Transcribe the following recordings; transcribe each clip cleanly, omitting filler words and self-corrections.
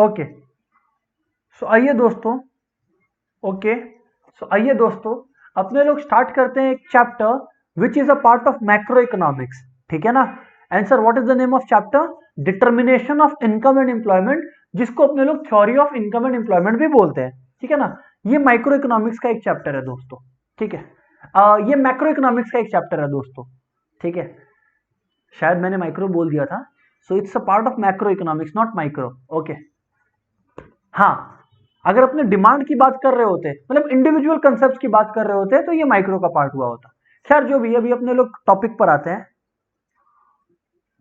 Okay so आइए दोस्तों, okay so आइए दोस्तों, अपने लोग स्टार्ट करते हैं एक chapter which is a part of macro economics, ठीक है ना। Answer, what is the name of chapter? Determination of income and employment, जिसको अपने लोग theory of income and employment भी बोलते हैं, ठीक है ना। ये माइक्रो इकोनॉमिक्स का एक चैप्टर है दोस्तों, ठीक है। ये मैक्रो इकोनॉमिक्स का एक चैप्टर है दोस्तों, ठीक है। शायद मैंने माइक्रो बोल दिया था, so it's a part of macro economics, not micro, okay. हाँ, अगर अपने डिमांड की बात कर रहे होते, मतलब इंडिविजुअल कंसेप्ट की बात कर रहे होते, तो ये माइक्रो का पार्ट हुआ होता। खैर जो भी, अभी अपने लोग टॉपिक पर आते हैं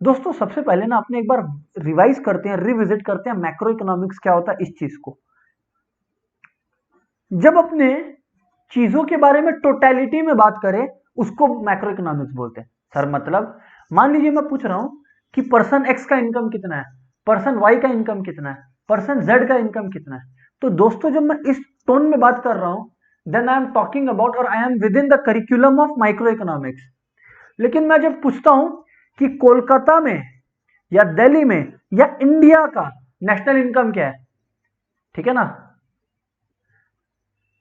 दोस्तों। सबसे पहले ना अपने एक बार रिवाइज करते हैं, रिविजिट करते हैं मैक्रो इकोनॉमिक्स क्या होता है, इस चीज को। जब अपने चीजों के बारे में टोटलिटी में बात करें, उसको मैक्रो इकोनॉमिक्स बोलते हैं। सर मतलब मान लीजिए मैं पूछ रहा हूं कि पर्सन एक्स का इनकम कितना है, पर्सन वाई का इनकम कितना है, पर्सन जेड का इनकम कितना है, तो दोस्तों जब मैं इस टोन में बात कर रहा हूं, then I am talking about और I am within the curriculum of micro economics. लेकिन मैं जब पूछता हूं कि कोलकाता में या दिल्ली में या इंडिया का नेशनल इनकम क्या है, ठीक है ना,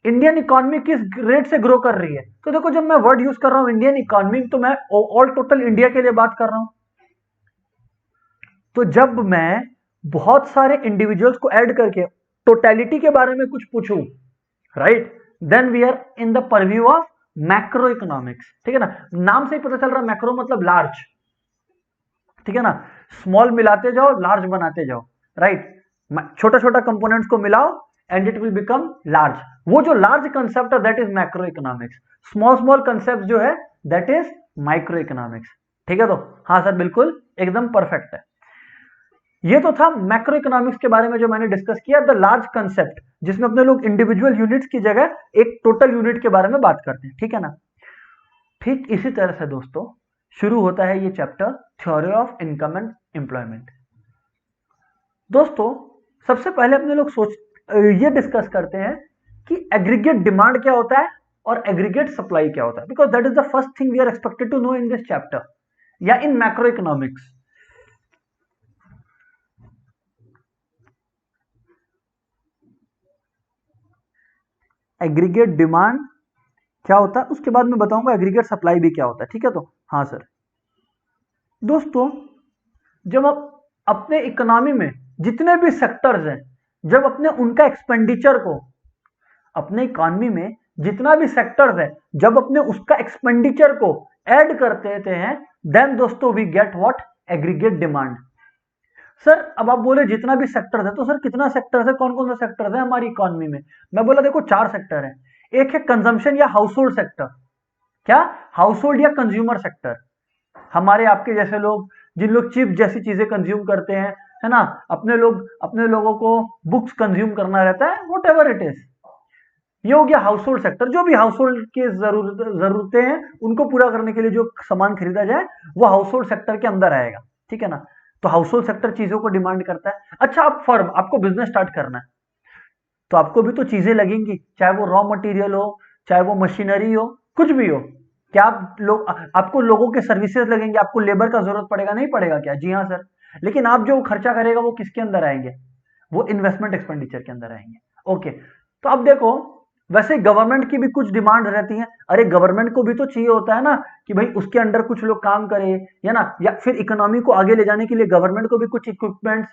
इंडियन इकोनॉमी किस रेट से ग्रो कर रही है, तो देखो जब मैं वर्ड यूज कर रहा हूं इंडियन इकोनॉमी, तो मैं ऑल टोटल इंडिया के लिए बात कर रहा हूं। तो जब मैं बहुत सारे इंडिविजुअल्स को ऐड करके टोटलिटी के बारे में कुछ पूछूं, right, then we are in the purview of macro economics, ठीक है ना। नाम से ही पता चल रहा है, मैक्रो मतलब लार्ज, ठीक है ना। स्मॉल मिलाते जाओ, लार्ज बनाते जाओ, राइट। छोटा छोटा कंपोनेंट्स को मिलाओ and it will become large. वो जो लार्ज कंसेप्ट है that is macro economics. Small small concept जो है दैट इज माइक्रो इकोनॉमिक्स, ठीक है। तो हाँ सर, बिल्कुल एकदम परफेक्ट है। ये तो था मैक्रो इकोनॉमिक्स के बारे में जो मैंने डिस्कस किया, द लार्ज कंसेप्ट, जिसमें अपने लोग इंडिविजुअल यूनिट्स की जगह एक टोटल यूनिट के बारे में बात करते हैं, ठीक है ना। ठीक इसी तरह से दोस्तों शुरू होता है ये chapter, theory of income and employment. दोस्तों सबसे पहले अपने लोग ये डिस्कस करते हैं कि एग्रीगेट डिमांड क्या होता है और एग्रीगेट सप्लाई क्या होता है, because that is the first thing we are expected to know in this chapter या in macro economics. Aggregate demand क्या होता है, उसके बाद मैं बताऊंगा एग्रीगेट सप्लाई भी क्या होता है, ठीक है। तो हाँ सर, दोस्तों जब आप अपने इकोनॉमी में जितने भी सेक्टर्स हैं, जब अपने उनका एक्सपेंडिचर को, अपने इकोनॉमी में जितना भी सेक्टर्स है, जब अपने उसका एक्सपेंडिचर को ऐड करते हैं, देन दोस्तों we get what, aggregate demand. Sir अब आप बोले जितना भी सेक्टर है, तो सर कितना सेक्टर है, कौन कौन सा सेक्टर है हमारी इकोनॉमी में? मैं बोला देखो 4 सेक्टर है। एक है कंजम्पशन या हाउस होल्ड सेक्टर, क्या हाउस होल्ड या कंज्यूमर सेक्टर, हमारे आपके जैसे लोग, जिन लोग चिप जैसी चीजें कंज्यूम करते हैं, है ना, अपने लोगों को बुक्स कंज्यूम करना रहता है, वॉट एवर इट इज, ये हो गया हाउस होल्ड सेक्टर। जो भी हाउस होल्ड की जरूरतें हैं उनको पूरा करने के लिए जो सामान खरीदा जाए वो हाउस होल्ड सेक्टर के अंदर आएगा, ठीक है ना। तो हाउस होल्ड सेक्टर चीजों को डिमांड करता है। अच्छा, आप फर्म, आपको बिजनेस स्टार्ट करना है, तो आपको भी तो चीजें लगेंगी, चाहे वो रॉ मटेरियल हो, चाहे वो मशीनरी हो, कुछ भी हो। क्या आपको लोगों के सर्विसेज लगेंगे, आपको लेबर का जरूरत पड़ेगा, नहीं पड़ेगा क्या? जी हाँ सर। लेकिन आप जो खर्चा करेगा वो किसके अंदर आएंगे? वो इन्वेस्टमेंट एक्सपेंडिचर के अंदर आएंगे, ओके। तो अब देखो, वैसे गवर्नमेंट की भी कुछ डिमांड रहती है। अरे गवर्नमेंट को भी तो चाहिए होता है ना कि भाई उसके अंडर कुछ लोग काम करें, या ना, या फिर इकोनॉमी को आगे ले जाने के लिए गवर्नमेंट को भी कुछ इक्विपमेंट्स,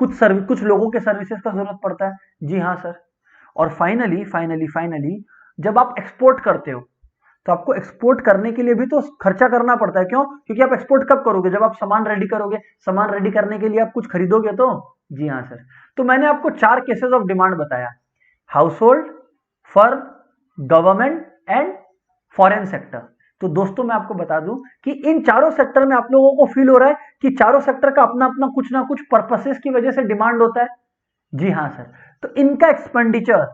कुछ लोगों के सर्विसेज का जरूरत पड़ता है। जी हाँ सर। और फाइनली फाइनली फाइनली जब आप एक्सपोर्ट करते हो, तो आपको एक्सपोर्ट करने के लिए भी तो खर्चा करना पड़ता है। क्यों? क्योंकि आप एक्सपोर्ट कब करोगे? जब आप सामान रेडी करोगे। सामान रेडी करने के लिए आप कुछ खरीदोगे तो। जी हाँ सर। तो मैंने आपको 4 केसेस ऑफ डिमांड बताया, house hold, firm, government and foreign sector. तो दोस्तों मैं आपको बता दूं कि इन चारों सेक्टर में आप लोगों को फील हो रहा है कि चारों सेक्टर का अपना अपना कुछ ना कुछ पर्पसेस की वजह से डिमांड होता है। जी हाँ सर। तो इनका एक्सपेंडिचर,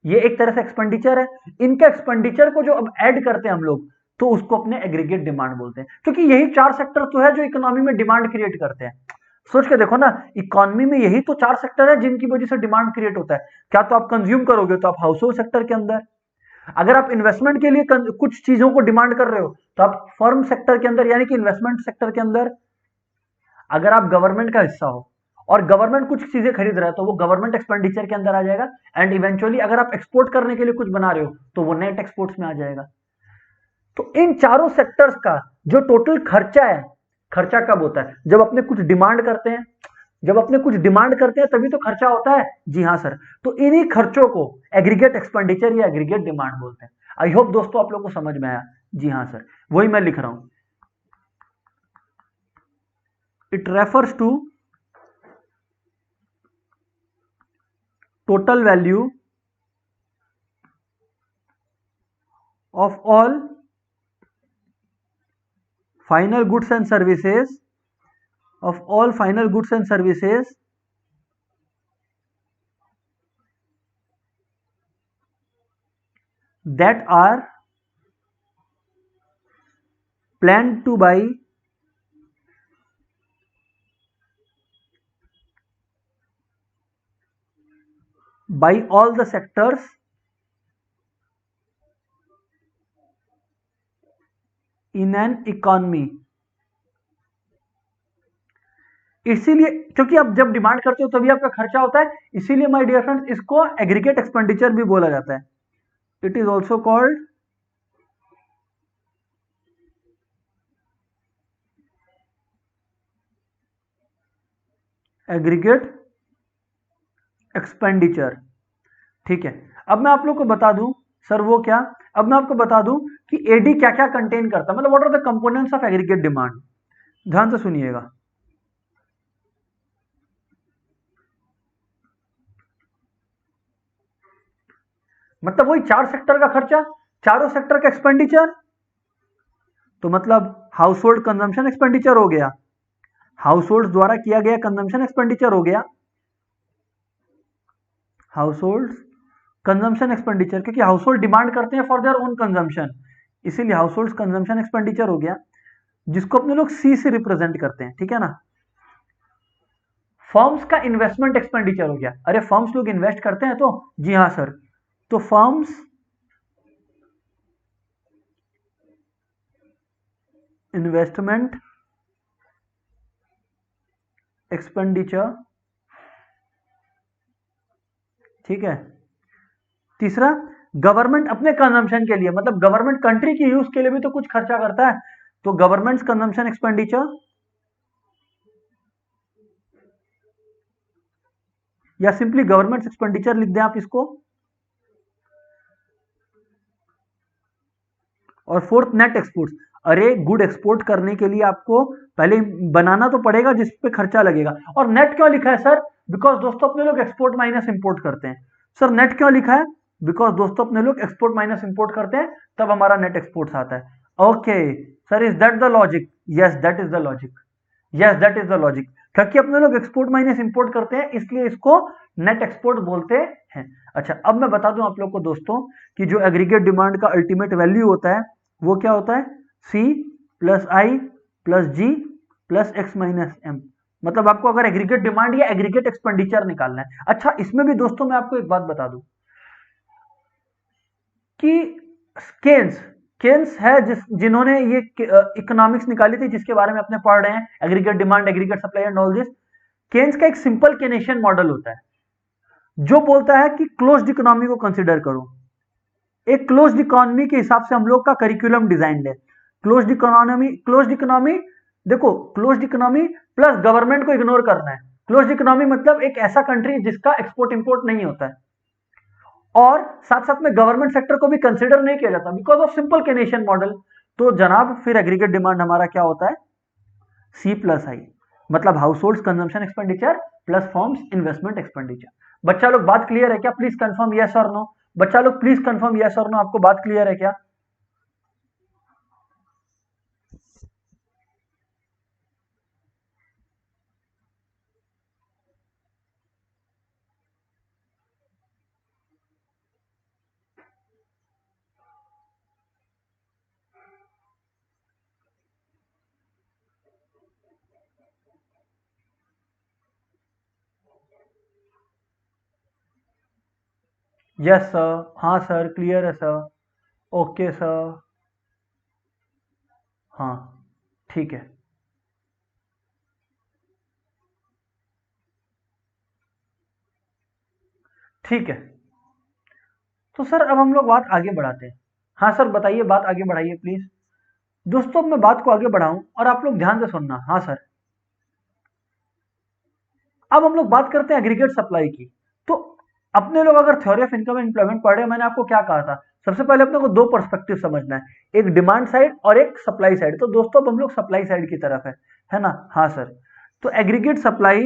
ये एक तरह से एक्सपेंडिचर है, इनका एक्सपेंडिचर को जो अब ऐड करते हैं हम लोग, तो उसको अपने एग्रीगेट डिमांड बोलते हैं। क्योंकि यही 4 सेक्टर तो है जो इकोनॉमी में डिमांड क्रिएट करते हैं। सोच के देखो ना, इकोनॉमी में यही तो 4 सेक्टर है जिनकी वजह से डिमांड क्रिएट होता है। क्या तो आप कंज्यूम करोगे तो आप हाउस होल्ड सेक्टर के अंदर, अगर आप इन्वेस्टमेंट के लिए कुछ चीजों को डिमांड कर रहे हो तो आप फर्म सेक्टर के अंदर, यानी कि इन्वेस्टमेंट सेक्टर के अंदर। अगर आप गवर्नमेंट का हिस्सा हो और गवर्नमेंट कुछ चीजें खरीद रहा है तो वो गवर्नमेंट एक्सपेंडिचर के अंदर आ जाएगा, एंड इवेंचुअली अगर आप एक्सपोर्ट करने के लिए कुछ बना रहे हो तो वो नेट एक्सपोर्ट्स में आ जाएगा। तो इन चारों सेक्टर्स का जो टोटल खर्चा है, खर्चा कब होता है? जब अपने कुछ डिमांड करते हैं, जब अपने कुछ डिमांड करते हैं तभी तो खर्चा होता है। जी हाँ सर, तो इन्हीं खर्चों को एग्रीगेट एक्सपेंडिचर या एग्रीगेट डिमांड बोलते हैं। आई होप दोस्तों आप लोग को समझ में आया। जी हाँ सर, वही मैं लिख रहा हूं। It refers to total value of all final goods and services that are planned to buy by all the sectors in an economy। इसीलिए क्योंकि आप जब डिमांड करते हो तभी आपका खर्चा होता है, इसीलिए माय डियर फ्रेंड्स इसको एग्रीगेट एक्सपेंडिचर भी बोला जाता है। It is also called aggregate expenditure. ठीक है, अब मैं आप लोग को बता दूं सर वो क्या, अब मैं आपको बता दूं कि एडी क्या क्या कंटेन करता है, मतलब what are the components of aggregate demand. ध्यान से सुनिएगा। मतलब वही चार सेक्टर का खर्चा, चारों सेक्टर का एक्सपेंडिचर। तो मतलब हाउस होल्ड कंजम्पशन एक्सपेंडिचर हो गया, हाउस होल्ड द्वारा किया गया कंजम्पशन एक्सपेंडिचर हो गया, हाउस होल्ड कंजम्पशन एक्सपेंडिचर, क्योंकि हाउस होल्ड डिमांड करते हैं फॉर देयर ओन कंजम्पशन, इसीलिए हाउस होल्ड कंजम्पशन एक्सपेंडिचर हो गया, जिसको अपने लोग सी से रिप्रेजेंट करते हैं। ठीक है ना। फर्म्स का इन्वेस्टमेंट एक्सपेंडिचर हो गया, अरे फर्म्स लोग इन्वेस्ट करते हैं तो, जी हाँ सर, तो फर्म्स इन्वेस्टमेंट एक्सपेंडिचर। ठीक है। तीसरा, गवर्नमेंट अपने कंजम्पशन के लिए, मतलब गवर्नमेंट कंट्री की यूज के लिए भी तो कुछ खर्चा करता है, तो गवर्नमेंट कंजम्पशन एक्सपेंडिचर, या सिंपली गवर्नमेंट एक्सपेंडिचर लिख दें आप इसको। और फोर्थ, नेट एक्सपोर्ट। अरे गुड एक्सपोर्ट करने के लिए आपको पहले बनाना तो पड़ेगा जिस पे खर्चा लगेगा। और नेट क्यों लिखा है सर? बिकॉज दोस्तों अपने लोग एक्सपोर्ट माइनस इंपोर्ट करते हैं। सर नेट क्यों लिखा है? बिकॉज दोस्तों अपने लोग एक्सपोर्ट माइनस इंपोर्ट करते हैं, तब हमारा नेट एक्सपोर्ट आता है। Okay sir, is that the logic? Yes that is the logic, yes that is the logic. क्योंकि अपने लोग एक्सपोर्ट माइनस इंपोर्ट करते हैं इसलिए इसको नेट एक्सपोर्ट बोलते हैं। अच्छा, अब मैं बता दूं आप लोग को दोस्तों कि जो एग्रीगेट डिमांड का अल्टीमेट वैल्यू होता है वो क्या होता है? सी प्लस आई प्लस जी प्लस एक्स माइनस एम। मतलब आपको अगर एग्रीगेट डिमांड या एग्रीगेट एक्सपेंडिचर निकालना है। अच्छा, इसमें भी दोस्तों मैं आपको एक बात बता दूं कि केन्स केन्स है जिन्होंने ये इकोनॉमिक्स निकाली थी जिसके बारे में अपने पढ़ रहे हैं, aggregate demand, aggregate supply and all this. Keynes का एक सिंपल केनेशियन मॉडल होता है जो बोलता है कि क्लोज्ड इकोनॉमी को कंसिडर करो। एक क्लोज्ड इकोनॉमी के हिसाब से हम लोग का करिकुलम डिजाइन है। क्लोज्ड इकोनॉमी देखो, क्लोज्ड इकोनॉमी प्लस गवर्नमेंट को इग्नोर करना है। क्लोज्ड इकोनॉमी मतलब एक ऐसा कंट्री जिसका एक्सपोर्ट इंपोर्ट नहीं होता है, और साथ साथ में गवर्नमेंट सेक्टर को भी कंसिडर नहीं किया जाता बिकॉज ऑफ सिंपल केनेशियन मॉडल। तो जनाब फिर एग्रीगेट डिमांड हमारा क्या होता है? सी प्लस आई, मतलब house hold consumption expenditure plus forms investment expenditure. बच्चा लोग बात क्लियर है क्या? प्लीज कंफर्म यस और नो। बच्चा लोग प्लीज कंफर्म यस और नो, आपको बात क्लियर है क्या? यस सर, हाँ सर, क्लियर है सर, ओके सर, हाँ ठीक है। ठीक है, तो सर अब हम लोग बात आगे बढ़ाते हैं। हाँ सर बताइए, बात आगे बढ़ाइए प्लीज। दोस्तों अब मैं बात को आगे बढ़ाऊं और आप लोग ध्यान से सुनना। हाँ सर, अब हम लोग बात करते हैं एग्रीगेट सप्लाई की। तो अपने लोग अगर theory of income and employment पढ़ रहे हैं, मैंने आपको क्या कहा था, सबसे पहले अपने को दो पर्सपेक्टिव समझना है, एक डिमांड साइड और एक सप्लाई साइड। तो दोस्तों अब हम लोग सप्लाई साइड की तरफ है ना। हाँ सर, तो aggregate supply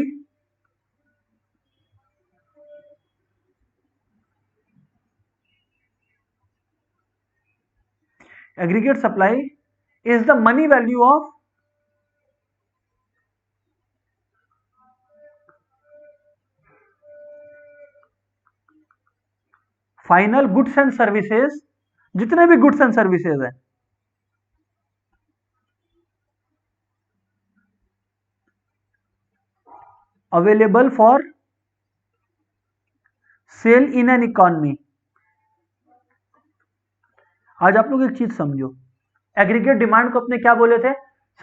is the money value of final goods and services, जितने भी गुड्स एंड सर्विसेज है, available for sale in an economy. आज आप लोग एक चीज समझो, एग्रीगेट डिमांड को अपने क्या बोले थे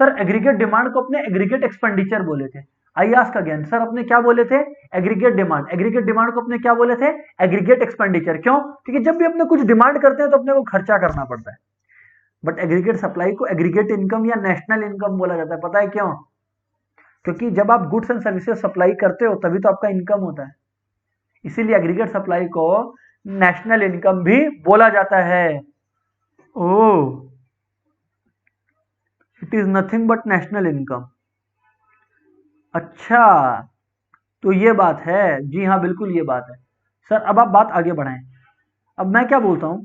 सर, एग्रीगेट डिमांड को अपने एग्रीगेट एक्सपेंडिचर बोले थे। आई आस्क अगेन सर, अपने क्या बोले थे, एग्रीगेट डिमांड। एग्रीगेट डिमांड को अपने क्या बोले थे, एग्रीगेट एक्सपेंडिचर। क्यों, क्योंकि जब भी अपने कुछ डिमांड करते हैं तो अपने को खर्चा करना पड़ता है। बट एग्रीगेट सप्लाई को एग्रीगेट इनकम या नेशनल इनकम बोला जाता है। पता है क्यों, क्योंकि जब आप गुड्स एंड सर्विसेज सप्लाई करते हो तभी तो आपका इनकम होता है, इसीलिए एग्रीगेट सप्लाई को नेशनल इनकम भी बोला जाता है। Oh, it is nothing but national income. अच्छा, तो ये बात है। जी हाँ बिल्कुल ये बात है सर। अब आप बात आगे बढ़ाएं। अब मैं क्या बोलता हूं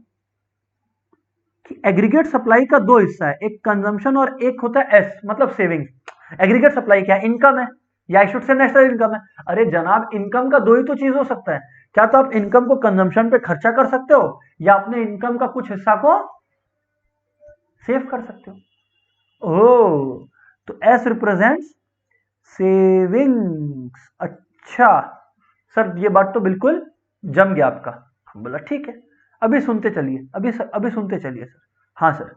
कि एग्रीगेट सप्लाई का दो हिस्सा है, एक कंजम्पशन और एक होता है एस, मतलब सेविंग्स। एग्रीगेट सप्लाई क्या है, इनकम है, या I should say national income है। अरे जनाब, इनकम का दो ही तो चीज हो सकता है, क्या तो आप इनकम को कंजम्पशन पे खर्चा कर सकते हो, या अपने इनकम का कुछ हिस्सा को सेव कर सकते हो। ओ, तो एस रिप्रेजेंट्स सेविंग्स। अच्छा सर, ये बात तो बिल्कुल जम गया आपका। हम बोला ठीक है, अभी सुनते चलिए, अभी सुनते चलिए सर। हाँ सर,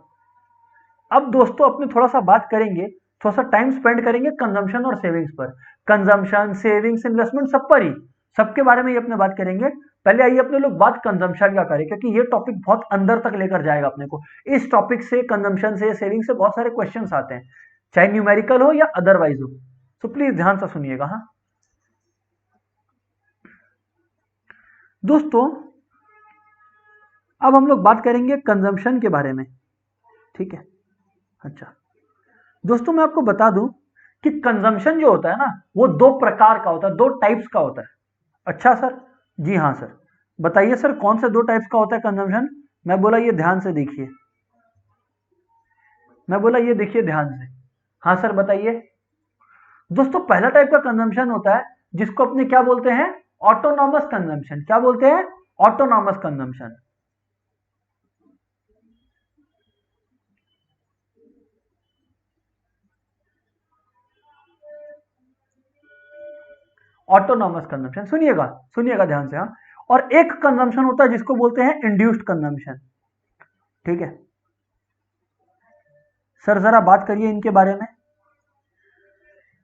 अब दोस्तों अपने थोड़ा सा बात करेंगे, थोड़ा सा टाइम स्पेंड करेंगे कंजम्पशन और सेविंग्स पर। कंजम्पशन, सेविंग्स, इन्वेस्टमेंट सब पर ही, सबके बारे में ही अपने बात करेंगे। पहले आइए अपने लोग बात कंजम्पशन का करें, क्योंकि ये टॉपिक बहुत अंदर तक लेकर जाएगा अपने को। इस टॉपिक से, कंजम्पशन से, सेविंग से बहुत सारे क्वेश्चंस आते हैं, चाहे न्यूमेरिकल हो या अदरवाइज हो। तो प्लीज ध्यान से सुनिएगा। हाँ दोस्तों, अब हम लोग बात करेंगे कंजम्पशन के बारे में, ठीक है। अच्छा दोस्तों, मैं आपको बता दूं कि कंजम्पशन जो होता है ना, वो दो प्रकार का होता है, दो टाइप्स का होता है। अच्छा सर, जी हाँ सर, बताइए सर कौन से दो टाइप्स का होता है कंजम्पशन। मैं बोला ये ध्यान से देखिए, मैं बोला ये देखिए ध्यान से। हाँ सर बताइए। दोस्तों पहला टाइप का कंजम्पशन होता है जिसको अपने क्या बोलते हैं, ऑटोनॉमस कंजम्पशन। क्या बोलते हैं, ऑटोनॉमस कंजम्पशन। ऑटोनॉमस कंजम्पशन, सुनिएगा सुनिएगा ध्यान से। हाँ, और एक कंजम्पशन होता है जिसको बोलते हैं इंड्यूस्ड कंजम्पशन। ठीक है सर, जरा बात करिए इनके बारे में।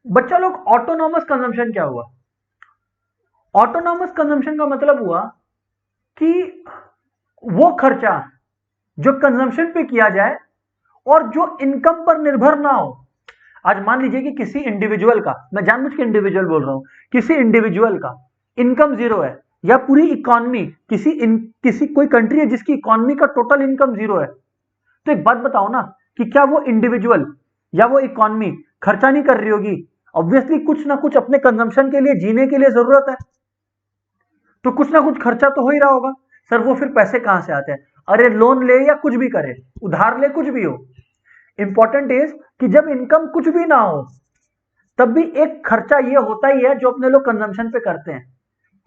बच्चा लोग, ऑटोनॉमस कंजम्पशन क्या हुआ, ऑटोनॉमस कंजम्पशन का मतलब हुआ कि वो खर्चा जो कंजम्पशन पे किया जाए और जो इनकम पर निर्भर ना हो। आज मान लीजिए कि किसी इंडिविजुअल का, मैं जानबूझ के इंडिविजुअल बोल रहा हूं, किसी इंडिविजुअल का इनकम जीरो है, या पूरी इकोनॉमी, किसी कोई कंट्री है जिसकी इकोनॉमी का टोटल इनकम जीरो है, तो एक बात बताओ ना, कि क्या वो इंडिविजुअल या वो इकोनॉमी खर्चा नहीं कर रही होगी। ऑब्वियसली कुछ ना कुछ अपने कंजम्पशन के लिए, जीने के लिए जरूरत है, तो कुछ ना कुछ खर्चा तो हो ही रहा होगा। सर वो फिर पैसे कहां से आते हैं, अरे लोन ले या कुछ भी करे, उधार ले, कुछ भी हो, इंपॉर्टेंट इज कि जब इनकम कुछ भी ना हो तब भी एक खर्चा ये होता ही है जो अपने लोग कंजम्पशन पे करते हैं,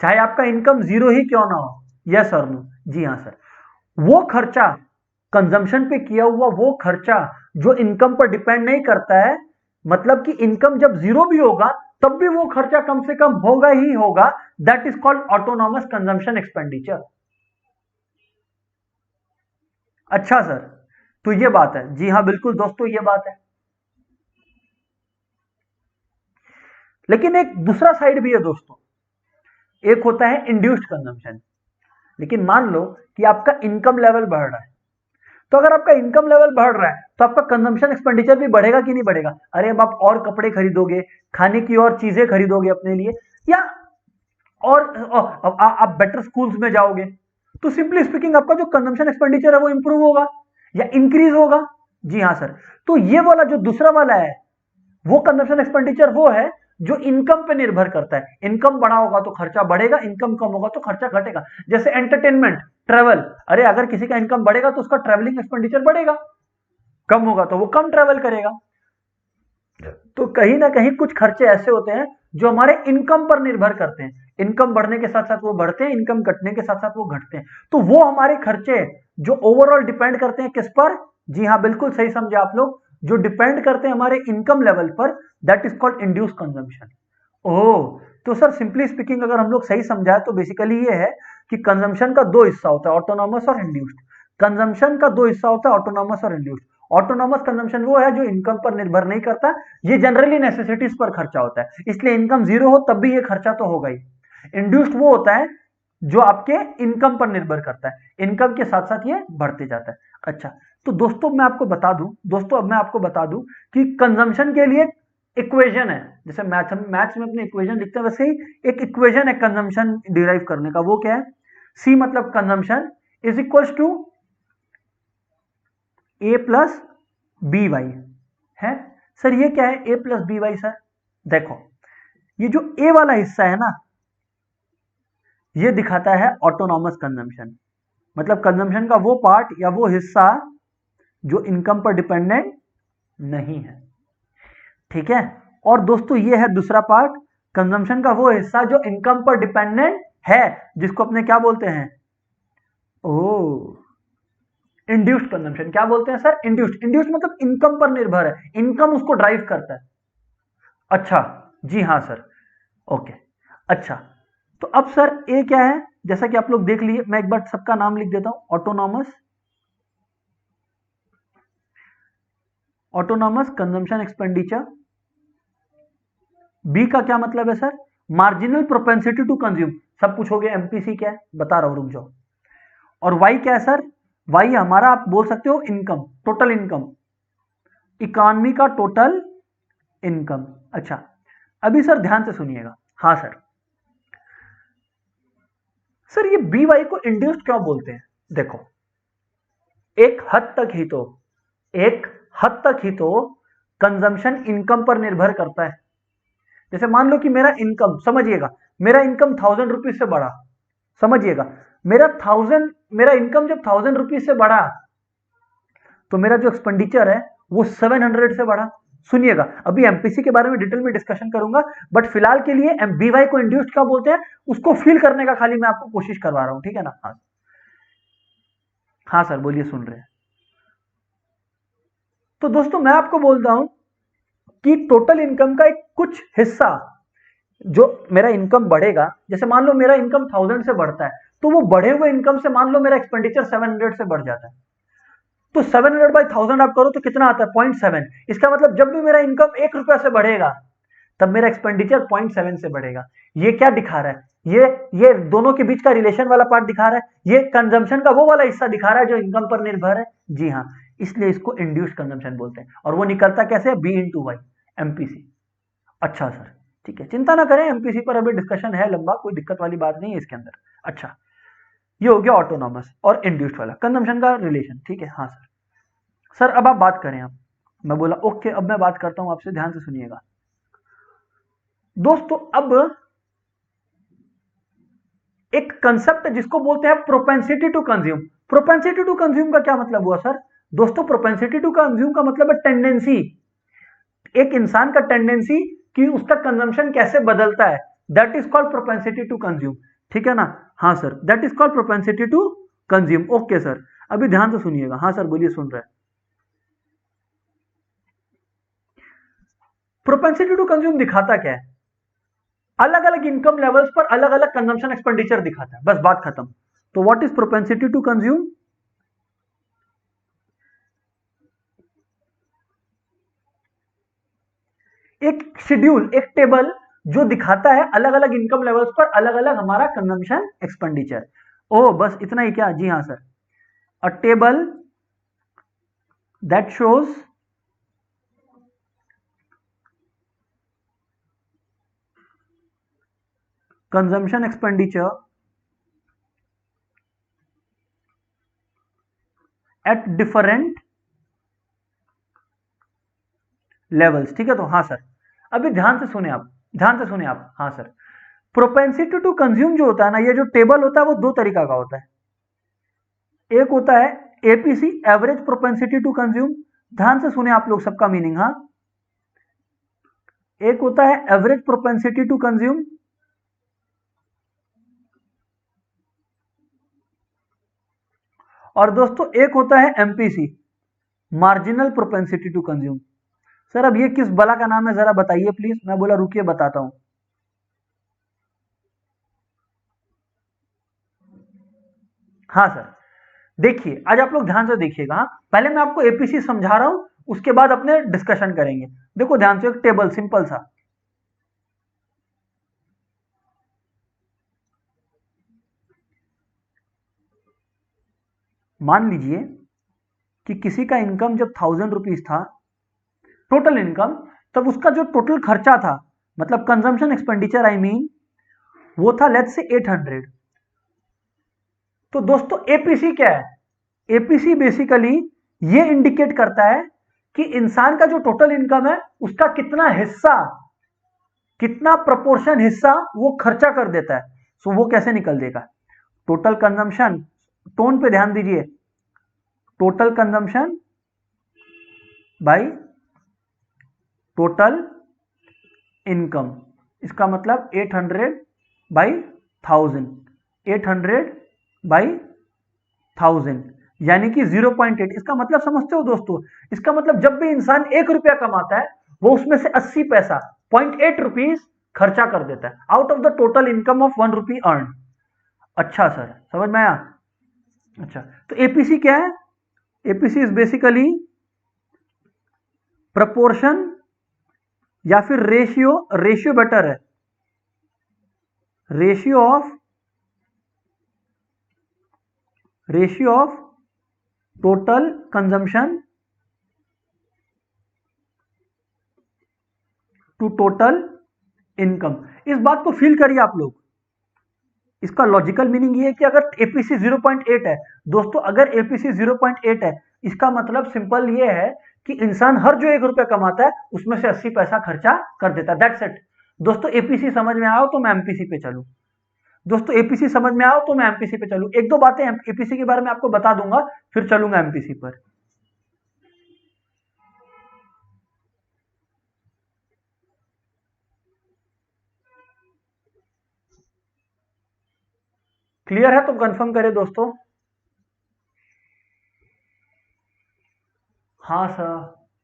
चाहे आपका इनकम जीरो ही क्यों ना हो। यस और नो, जी हाँ सर। वो खर्चा कंजम्पशन पे किया हुआ, वो खर्चा जो इनकम पर डिपेंड नहीं करता है, मतलब कि इनकम जब जीरो भी होगा तब भी वो खर्चा कम से कम होगा ही होगा, that is called autonomous consumption expenditure. अच्छा सर, तो ये बात है, जी हाँ बिल्कुल दोस्तों ये बात है। लेकिन एक दूसरा साइड भी है दोस्तों, एक होता है इंड्यूस्ड कंजम्पशन। लेकिन मान लो कि आपका इनकम लेवल बढ़ रहा है, तो अगर आपका इनकम लेवल बढ़ रहा है तो आपका कंजम्पशन एक्सपेंडिचर भी बढ़ेगा कि नहीं बढ़ेगा? अरे अब आप और कपड़े खरीदोगे, खाने की और चीजें खरीदोगे अपने लिए, या और आप बेटर स्कूल्स में जाओगे, तो सिंपली स्पीकिंग आपका जो कंजम्पशन एक्सपेंडिचर है वो इंप्रूव होगा या इंक्रीज होगा। जी हाँ सर। तो ये वाला जो दूसरा वाला है वो कंजम्पशन एक्सपेंडिचर वो है जो इनकम पे निर्भर करता है। इनकम बढ़ा होगा तो खर्चा बढ़ेगा, इनकम कम होगा तो खर्चा घटेगा। जैसे एंटरटेनमेंट, ट्रेवल, अरे अगर किसी का इनकम बढ़ेगा तो उसका ट्रेवलिंग एक्सपेंडिचर बढ़ेगा, कम होगा तो वो कम ट्रेवल करेगा। तो कहीं ना कहीं कुछ खर्चे ऐसे होते हैं जो हमारे इनकम पर निर्भर करते हैं। इनकम बढ़ने के साथ साथ वो बढ़ते हैं, इनकम घटने के साथ साथ वो घटते हैं। तो वो हमारे खर्चे जो ओवरऑल डिपेंड करते हैं किस पर? जी हाँ, बिल्कुल सही समझे आप लोग, जो डिपेंड करते हैं हमारे इनकम लेवल पर, that is called induce consumption. Oh, तो सर सिंपली स्पीकिंग अगर हम लोग सही समझाए तो बेसिकली ये है कि कंजम्पशन का दो हिस्सा होता है, ऑटोनॉमस और इंड्यूस्ड। कंजम्पशन का दो हिस्सा होता है, ऑटोनॉमस और इंड्यूस्ड। ऑटोनॉमस कंजम्पशन वो है जो इनकम पर निर्भर नहीं करता, ये जनरली नेसेसिटीज पर खर्चा होता है, इसलिए इनकम जीरो हो तब भी ये खर्चा तो होगा ही। इंड्यूस्ड वो होता है जो आपके इनकम पर निर्भर करता है, इनकम के साथ साथ ये बढ़ते जाता है। अच्छा, तो दोस्तों मैं आपको बता दूं, दोस्तों अब मैं आपको बता दूं कि कंजम्पशन के लिए इक्वेशन है, जैसे मैथ्स में अपने इक्वेशन लिखते हैं वैसे ही एक इक्वेशन है कंजम्पशन डिराइव करने का। वो क्या है? सी मतलब consumption is equals to A plus B Y है। सर ये क्या है A plus B Y? Sir देखो, ये जो ए वाला हिस्सा है ना, ये दिखाता है ऑटोनॉमस कंजम्पशन, मतलब कंजम्पशन का वो पार्ट या वो हिस्सा जो इनकम पर डिपेंडेंट नहीं है। ठीक है। और दोस्तों ये है दूसरा पार्ट, कंजम्पशन का वो हिस्सा जो इनकम पर डिपेंडेंट है, जिसको अपने क्या बोलते हैं? ओ, इंड्यूस्ड कंजम्पशन। क्या बोलते हैं सर? इंड्यूस्ड। इंड्यूस्ड मतलब इनकम पर निर्भर है, इनकम उसको ड्राइव करता है। अच्छा, जी हाँ सर, ओके। अच्छा, तो अब सर ए क्या है? जैसा कि आप लोग देख लिए, मैं एक बार सबका नाम लिख देता हूं, autonomous, autonomous consumption expenditure. B का क्या मतलब है sir? Marginal propensity to consume. सब पूछोगे एमपीसी क्या है, बता रहा हूं, रुक जाओ। और वाई क्या है सर? वाई हमारा आप बोल सकते हो इनकम, टोटल इनकम, इकोनॉमी का टोटल इनकम। अच्छा, अभी सर ध्यान से सुनिएगा। हाँ सर, सर ये बी वाई को इंड्यूस्ड क्यों बोलते हैं? देखो, एक हद तक ही तो, एक हद तक ही तो कंजम्पशन इनकम पर निर्भर करता है। जैसे मान लो कि मेरा इनकम, समझिएगा, मेरा इनकम 1000 रुपीज से बढ़ा, समझिएगा, मेरा इनकम जब 1000 रुपीज से बढ़ा तो मेरा जो एक्सपेंडिचर है वो 700 से बढ़ा। सुनिएगा, अभी एमपीसी के बारे में डिटेल में डिस्कशन करूंगा, बट फिलहाल के लिए बीवाई को इंड्यूस्ड क्या बोलते हैं उसको फील करने का खाली मैं आपको कोशिश करवा रहा हूं, ठीक है ना? हाँ, हाँ सर बोलिए, सुन रहे हैं। तो दोस्तों मैं आपको बोलता हूं कि टोटल इनकम का एक कुछ हिस्सा जो मेरा इनकम बढ़ेगा, जैसे मान लो मेरा इनकम 1000 से बढ़ता है, तो वो बढ़े हुए इनकम से मान लो मेरा एक्सपेंडिचर 700 से बढ़ जाता है, तो 700 बाई 1000 आप करो तो कितना आता है? 0.7। इसका मतलब जब भी मेरा इनकम 1 रुपया से बढ़ेगा तब मेरा एक्सपेंडिचर 0.7 से बढ़ेगा। ये क्या दिखा रहा है? ये दोनों के बीच का रिलेशन वाला पार्ट दिखा रहा है, ये कंजम्पशन का वो वाला हिस्सा दिखा रहा है जो इनकम पर निर्भर है। जी हाँ, इसलिए इसको इंड्यूस्ड कंजम्पशन बोलते हैं। और वो निकलता कैसे है? B into Y, MPC. अच्छा सर, ठीक है, चिंता ना करें, एमपीसी पर अभी डिस्कशन है लंबा, कोई दिक्कत वाली बात नहीं है इसके अंदर। अच्छा, ये हो गया ऑटोनॉमस और इंड्यूस्ड वाला कंजम्पशन का रिलेशन, ठीक है। हाँ सर, सर अब आप बात करें। आप, मैं बोला ओके, अब मैं बात करता हूं आपसे, ध्यान से सुनिएगा दोस्तों। अब एक कंसेप्ट है जिसको बोलते हैं propensity to consume. Propensity to consume का क्या मतलब हुआ सर? दोस्तों प्रोपेंसिटी टू कंज्यूम का मतलब है टेंडेंसी, एक इंसान का टेंडेंसी कि उसका कंजम्पशन कैसे बदलता है, that is called propensity to consume, ठीक है ना? हाँ sir, that is called propensity to consume. Okay sir, अभी ध्यान से सुनिएगा। हाँ सर बोलिए, सुन रहे हैं। प्रोपेंसिटी टू कंज्यूम दिखाता क्या है? अलग अलग इनकम लेवल्स पर अलग अलग कंजम्पशन एक्सपेंडिचर दिखाता है, बस बात खत्म। तो what is propensity to consume? एक शेड्यूल, एक टेबल जो दिखाता है अलग अलग इनकम लेवल्स पर अलग अलग हमारा कंजम्पशन एक्सपेंडिचर। ओ बस इतना ही क्या? जी हाँ sir, a table that shows consumption expenditure at different levels. ठीक है, तो हाँ सर, अभी ध्यान से सुने आप, ध्यान से सुने आप। हाँ सर, प्रोपेंसिटी टू कंज्यूम जो होता है ना, ये जो टेबल होता है वो दो तरीका का होता है। एक होता है APC, average propensity to consume. ध्यान से सुने आप लोग सबका मीनिंग। हाँ, एक होता है एवरेज प्रोपेंसिटी टू कंज्यूम, और दोस्तों एक होता है MPC, marginal propensity to consume. Sir अब ये किस बला का नाम है जरा बताइए प्लीज। मैं बोला रुकिए बताता हूं। हाँ सर, देखिए आज आप लोग ध्यान से देखिएगा। हाँ, पहले मैं आपको एपीसी समझा रहा हूं, उसके बाद अपने डिस्कशन करेंगे। देखो ध्यान से, एक टेबल सिंपल सा, मान लीजिए कि किसी का इनकम जब 1000 रुपीज था, टोटल इनकम, तब उसका जो टोटल खर्चा था, मतलब कंजम्पशन एक्सपेंडिचर आई मीन, वो था लेट्स से 800। तो दोस्तों एपीसी क्या है? एपीसी बेसिकली ये इंडिकेट करता है कि इंसान का जो टोटल इनकम है उसका कितना हिस्सा, कितना प्रोपोर्शन हिस्सा वो खर्चा कर देता है। सो वो कैसे निकल देगा? टोटल कंजम्पशन, टोन पे ध्यान दीजिए, total consumption by total income. इसका मतलब 800/1000, 800/1000 यानी कि 0.8। इसका मतलब समझते हो दोस्तों? इसका मतलब जब भी इंसान 1 रुपया कमाता है, वो उसमें से 80 पैसा, 0.8 रुपीज खर्चा कर देता है out of the total income of 1 rupee earn. अच्छा सर, समझ में आया? अच्छा, तो एपीसी क्या है? एपीसी इज बेसिकली प्रपोर्शन या फिर रेशियो, रेशियो बेटर है, ratio of total consumption to total income. इस बात को फील करिए आप लोग। इसका लॉजिकल मीनिंग ये है कि अगर एपीसी 0.8 है दोस्तों, अगर एपीसी 0.8 है, इसका मतलब सिंपल ये है कि इंसान हर जो 1 रुपया कमाता है उसमें से 80 पैसा खर्चा कर देता है। दैट्स इट दोस्तों। एपीसी समझ में आओ तो मैं एमपीसी पे चलूं। दोस्तों एपीसी समझ में आओ तो मैं एमपीसी पे चलूं। एक दो बातें एपीसी के बारे में आपको बता दूंगा, फिर चलूंगा एमपीसी पर। क्लियर है तो कंफर्म करें दोस्तों। हाँ sir,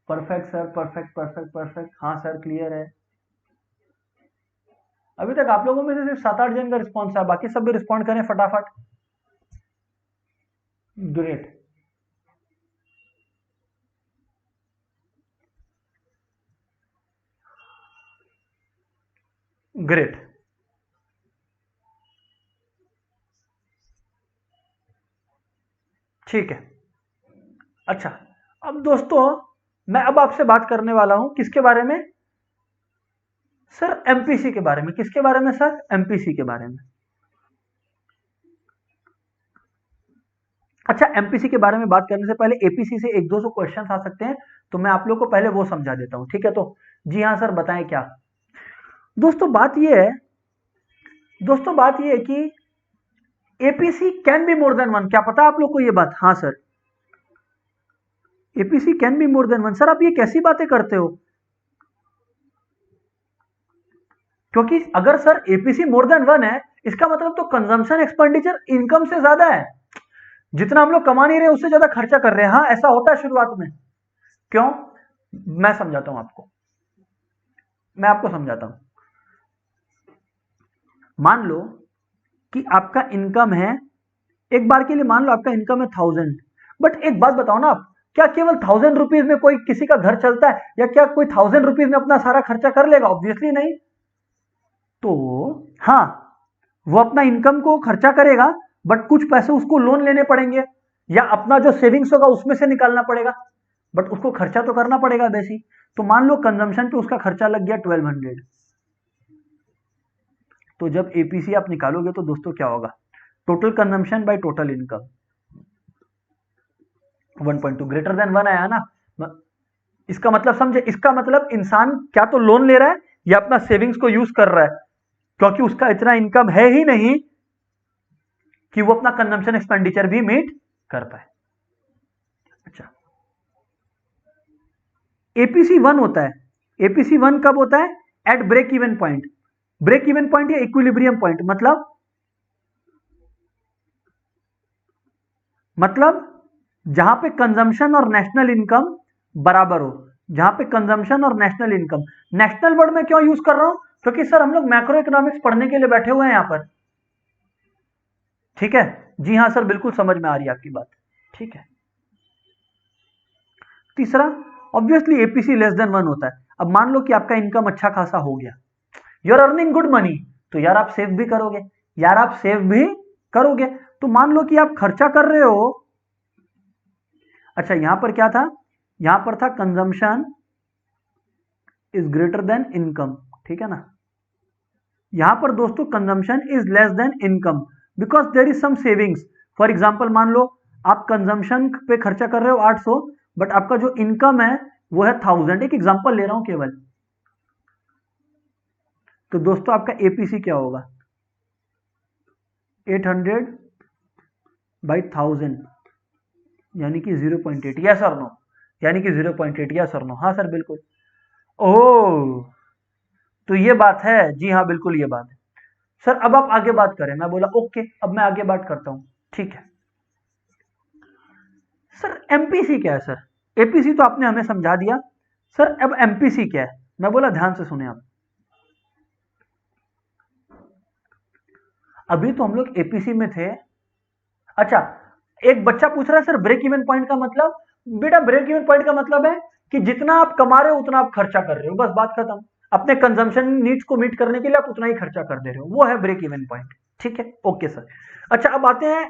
perfect sir, perfect perfect perfect. हाँ सर क्लियर है। अभी तक आप लोगों में से सिर्फ 7-8 जन का रिस्पॉन्स है, बाकी सब भी रिस्पॉन्ड करें फटाफट। Great, great. ठीक है। अच्छा, अब दोस्तों मैं अब आपसे बात करने वाला हूं किसके बारे में? सर एमपीसी के बारे में। किसके बारे में सर? एमपीसी के बारे में। अच्छा, एमपीसी के बारे में बात करने से पहले एपीसी से एक दो सौ क्वेश्चन आ सकते हैं, तो मैं आप लोग को पहले वो समझा देता हूं। ठीक है, तो जी हाँ सर बताएं क्या। दोस्तों बात ये है, दोस्तों बात ये है कि APC can be more than one. क्या पता आप लोग को ये बात? हाँ sir, APC can be more than one. Sir आप ये कैसी बातें करते हो? क्योंकि अगर sir APC more than one है, इसका मतलब तो कंजम्पशन एक्सपेंडिचर इनकम से ज्यादा है। जितना हम लोग कमा नहीं रहे उससे ज्यादा खर्चा कर रहे हैं। हाँ ऐसा होता है शुरुआत में। क्यों? मैं समझाता हूं आपको, मैं आपको समझाता हूं। मान लो कि आपका इनकम है, एक बार के लिए मान लो आपका इनकम है 1000, बट एक बात बताओ ना आप, क्या केवल 1000 रुपीज में कोई किसी का घर चलता है? या क्या कोई 1000 रुपीज में अपना सारा खर्चा कर लेगा? ऑब्वियसली नहीं। तो हाँ, वो अपना इनकम को खर्चा करेगा, बट कुछ पैसे उसको लोन लेने पड़ेंगे या अपना जो सेविंग्स होगा उसमें से निकालना पड़ेगा, बट उसको खर्चा तो करना पड़ेगा वैसे ही। तो मान लो कंजम्पशन पे उसका खर्चा लग गया 1200, तो जब एपीसी आप निकालोगे तो दोस्तों क्या होगा, total consumption bye total income 1.2 greater than 1 आया ना। इसका मतलब समझे, इसका मतलब इंसान क्या तो लोन ले रहा है या अपना सेविंग्स को यूज कर रहा है, क्योंकि उसका इतना इनकम है ही नहीं कि वो अपना कंजम्पशन एक्सपेंडिचर भी मीट कर पाए। अच्छा, एपीसी 1 होता है, एपीसी 1 कब होता है, at break even point. Break even point या इक्विलिब्रियम पॉइंट, मतलब जहां पे कंजम्पशन और नेशनल इनकम बराबर हो, जहां पे कंजम्पशन और नेशनल इनकम, नेशनल वर्ड में क्यों यूज कर रहा हूं, क्योंकि सर हम लोग मैक्रो इकोनॉमिक्स पढ़ने के लिए बैठे हुए हैं यहां पर, ठीक है। जी हां सर, बिल्कुल समझ में आ रही है आपकी बात, ठीक है। तीसरा, ऑब्वियसली एपीसी लेस देन 1 होता है। अब मान लो कि आपका इनकम अच्छा खासा हो गया, you are earning good money, तो यार आप सेव भी करोगे, यार आप सेव भी करोगे। तो मान लो कि आप खर्चा कर रहे हो, अच्छा यहां पर क्या था, यहां पर था consumption is greater than income, ठीक है ना। यहां पर दोस्तों consumption is less than income because there is some savings. For example मान लो आप कंजम्पशन पे खर्चा कर रहे हो 800, बट आपका जो इनकम है वो है 1000, एक एग्जांपल ले रहा हूं केवल। तो दोस्तों आपका एपीसी क्या होगा, 800 बाई 1000, यानी कि 0.8, यस और नो, यानी कि 0.8, यस और नो, हाँ सर बिल्कुल। ओह, तो ये बात है, जी हाँ बिल्कुल ये बात है। सर अब आप आगे बात करें, मैं बोला ओके, अब मैं आगे बात करता हूं, ठीक है। सर एमपीसी क्या है सर, एपीसी तो आपने हमें समझा दिया, सर अब एमपीसी क्या है, मैं बोला ध्यान से सुने आप। अभी तो हम लोग एपीसी में थे। अच्छा, एक बच्चा पूछ रहा है सर ब्रेक इवन पॉइंट का मतलब, बेटा ब्रेक इवन पॉइंट का मतलब है कि जितना आप कमा रहे हो उतना आप खर्चा कर रहे हो, बस बात खत्म। अपने कंजम्पशन नीड्स को मीट करने के लिए आप उतना ही खर्चा कर दे रहे हो, वो है ब्रेक इवन पॉइंट, ठीक है, ओके सर। अच्छा अब आते हैं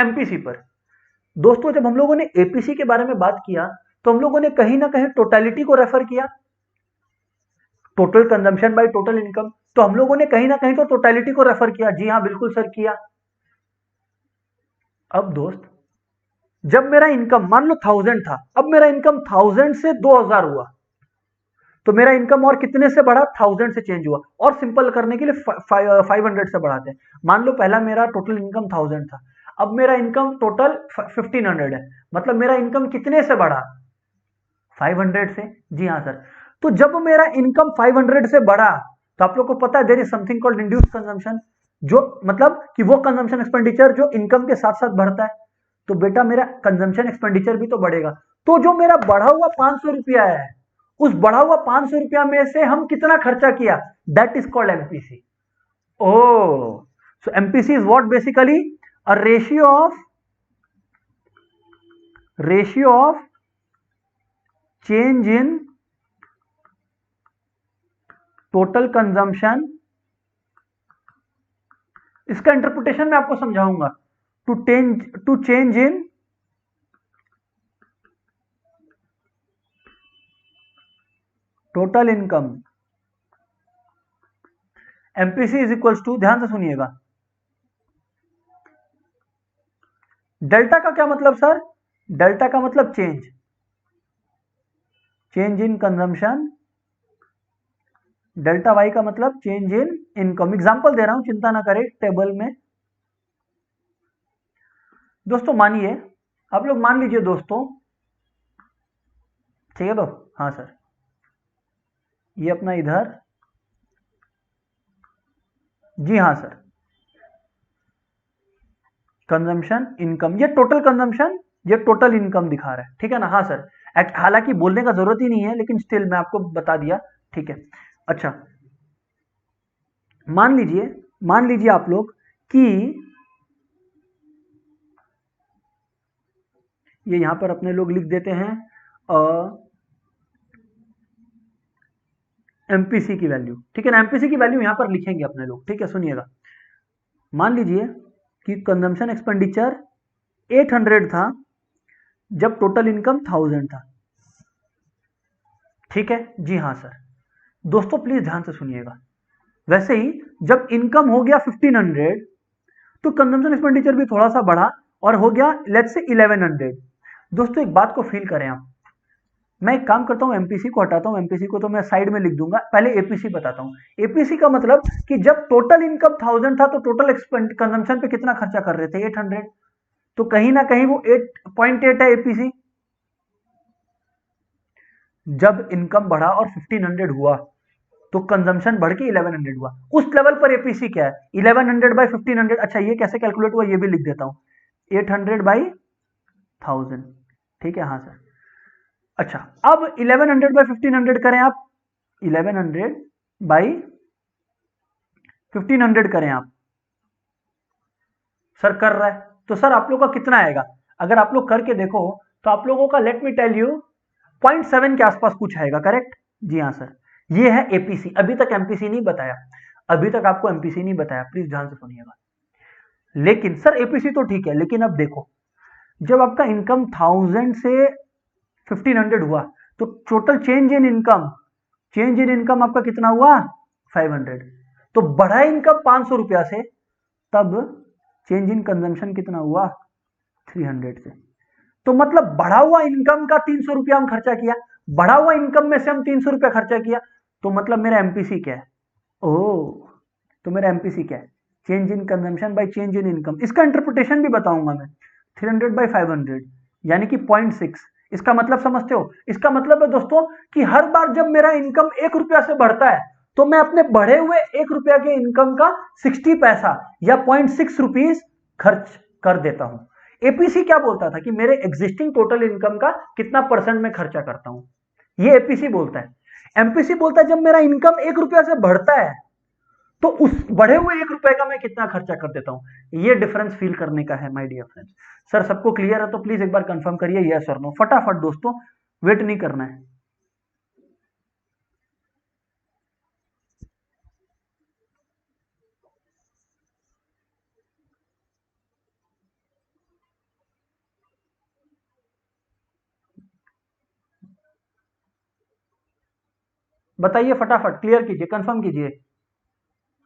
एमपीसी पर। दोस्तों जब हम लोगों ने एपीसी के बारे में बात किया तो हम लोगों ने कहीं ना कहीं टोटलिटी को रेफर किया, total consumption bye total income, तो हम लोगों ने कहीं ना कहीं तो टोटलिटी को रेफर किया, जी हाँ बिल्कुल सर किया। अब दोस्त जब मेरा इनकम मान लो 1000 था, अब मेरा इनकम 1000 से 2000 हुआ, तो मेरा इनकम और कितने से बढ़ा, 1000 से चेंज हुआ। और सिंपल करने के लिए 500 से बढ़ाते हैं। मान लो पहला मेरा टोटल इनकम 1000 था, अब मेरा इनकम टोटल 1500 है, मतलब मेरा इनकम कितने से बढ़ा, 500 से, जी हाँ सर। तो जब मेरा इनकम 500 से बढ़ा, तो आप लोग को पता है there is something called induce consumption, जो मतलब कि वो कंजम्पशन एक्सपेंडिचर जो इनकम के साथ साथ बढ़ता है, तो बेटा मेरा कंजम्पशन एक्सपेंडिचर भी तो बढ़ेगा। तो जो मेरा बढ़ा हुआ 500 रुपया है, उस बढ़ा हुआ 500 रुपया में से हम कितना खर्चा किया, that is called MPC. Oh, so MPC is what, basically a ratio of change in total consumption. इसका इंटरप्रिटेशन मैं आपको समझाऊंगा, to change in total income. MPC is equals to, ध्यान से सुनिएगा, डेल्टा का क्या मतलब सर, डेल्टा का मतलब change in consumption, delta Y का मतलब चेंज इन इनकम। एग्जांपल दे रहा हूं, चिंता ना करें, टेबल में दोस्तों मानिए, आप लोग मान लीजिए दोस्तों, ठीक है, तो हाँ सर, ये अपना इधर, जी हाँ सर, कंजम्पशन इनकम, ये टोटल कंजम्पशन, ये टोटल इनकम दिखा रहा है, ठीक है ना, हाँ सर। हालांकि बोलने का जरूरत ही नहीं है, लेकिन स्टिल मैं आपको बता दिया, ठीक है। अच्छा, मान लीजिए आप लोग कि ये यहां पर अपने लोग लिख देते हैं एमपीसी की वैल्यू, ठीक है ना। एमपीसी की वैल्यू यहां पर लिखेंगे अपने लोग, ठीक है। सुनिएगा, मान लीजिए कि कंजम्पशन एक्सपेंडिचर 800 था जब टोटल इनकम 1000 था, ठीक है जी हाँ सर। दोस्तों प्लीज ध्यान से सुनिएगा, वैसे ही जब इनकम हो गया 1500 तो कंजम्पशन एक्सपेंडिचर भी थोड़ा सा बढ़ा और हो गया लेट्स से 1100। दोस्तों एक बात को फील करें आप, मैं एक काम करता हूं, एमपीसी को हटाता हूं, एमपीसी को तो मैं साइड में लिख दूंगा, पहले एपीसी बताता हूं। एपीसी का मतलब कि जब टोटल इनकम 1000 था तो टोटल कंजम्पशन पे कितना खर्चा कर रहे थे 800, तो कहीं ना कहीं वो 8.8 है एपीसी। जब इनकम बढ़ा और 1500 हुआ तो कंजम्पशन बढ़ के 1100 हुआ, उस लेवल पर एपीसी क्या है 1100 बाई 1500। अच्छा ये कैसे कैलकुलेट हुआ ये भी लिख देता हूं, 800 बाई 1000, ठीक है हाँ सर। अच्छा अब 1100 बाई 1500 करें आप, 1100 बाई 1500 करें आप, सर कर रहा है तो सर आप लोग का कितना आएगा, अगर आप लोग करके देखो तो आप लोगों का लेट मी टेल यू 0.7 के आसपास कुछ आएगा, करेक्ट जी हाँ सर। ये है एपीसी, अभी तक एमपीसी नहीं बताया, अभी तक आपको एमपीसी नहीं बताया, प्लीज ध्यान से सुनिएगा। लेकिन सर एपीसी तो ठीक है, लेकिन अब देखो जब आपका इनकम 1000 से 1500 हुआ तो टोटल चेंज इन इनकम आपका कितना हुआ 500, तो बढ़ा इनकम 500 रुपया से, तब चेंज इन कंजम्पशन कितना हुआ 300 से। तो मतलब बढ़ा हुआ इनकम का 300 रुपया हम खर्चा किया, बढ़ा हुआ इनकम में से हम 300 रुपया खर्चा किया, तो मतलब मेरा एमपीसी क्या है, ओह तो मेरा एमपीसी क्या है, change in consumption by change in income. इसका इंटरप्रिटेशन भी बताऊंगा मैं, 300 बाई 500 यानी कि 0.6। इसका मतलब समझते हो, इसका मतलब है दोस्तों कि हर बार जब मेरा इनकम 1 रुपया से बढ़ता है तो मैं अपने बढ़े हुए 1 रुपया के इनकम का 60 पैसा या 0.6 रुपीज खर्च कर देता हूं। एपीसी क्या बोलता था कि मेरे एग्जिस्टिंग टोटल इनकम का कितना परसेंट में खर्चा करता हूं, ये एपीसी बोलता है। एमपीसी बोलता है जब मेरा इनकम 1 रुपया से बढ़ता है तो उस बढ़े हुए 1 रुपए का मैं कितना खर्चा कर देता हूं, ये डिफरेंस फील करने का है माय डियर फ्रेंड्स। सर सबको क्लियर है तो प्लीज एक बार कंफर्म करिए यस और नो, फटाफट दोस्तों, वेट नहीं करना है। बताइए फटाफट, क्लियर कीजिए, कंफर्म कीजिए।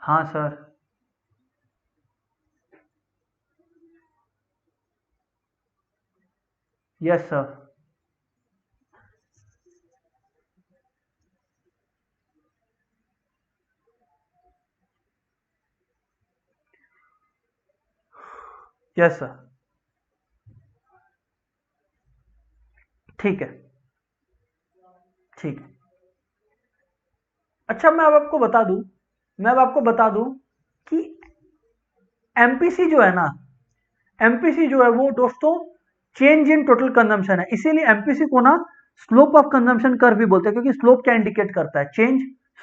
हाँ sir, yes sir, yes sir, ठीक है, ठीक है। अच्छा मैं अब आपको बता दूं कि एमपीसी जो है ना, एमपीसी जो है वो दोस्तों चेंज इन टोटल कंजम्पशन है, इसीलिए एमपीसी को ना स्लोप ऑफ कंजम्पशन कर्व भी बोलते हैं, क्योंकि स्लोप क्या इंडिकेट करता है, चेंज।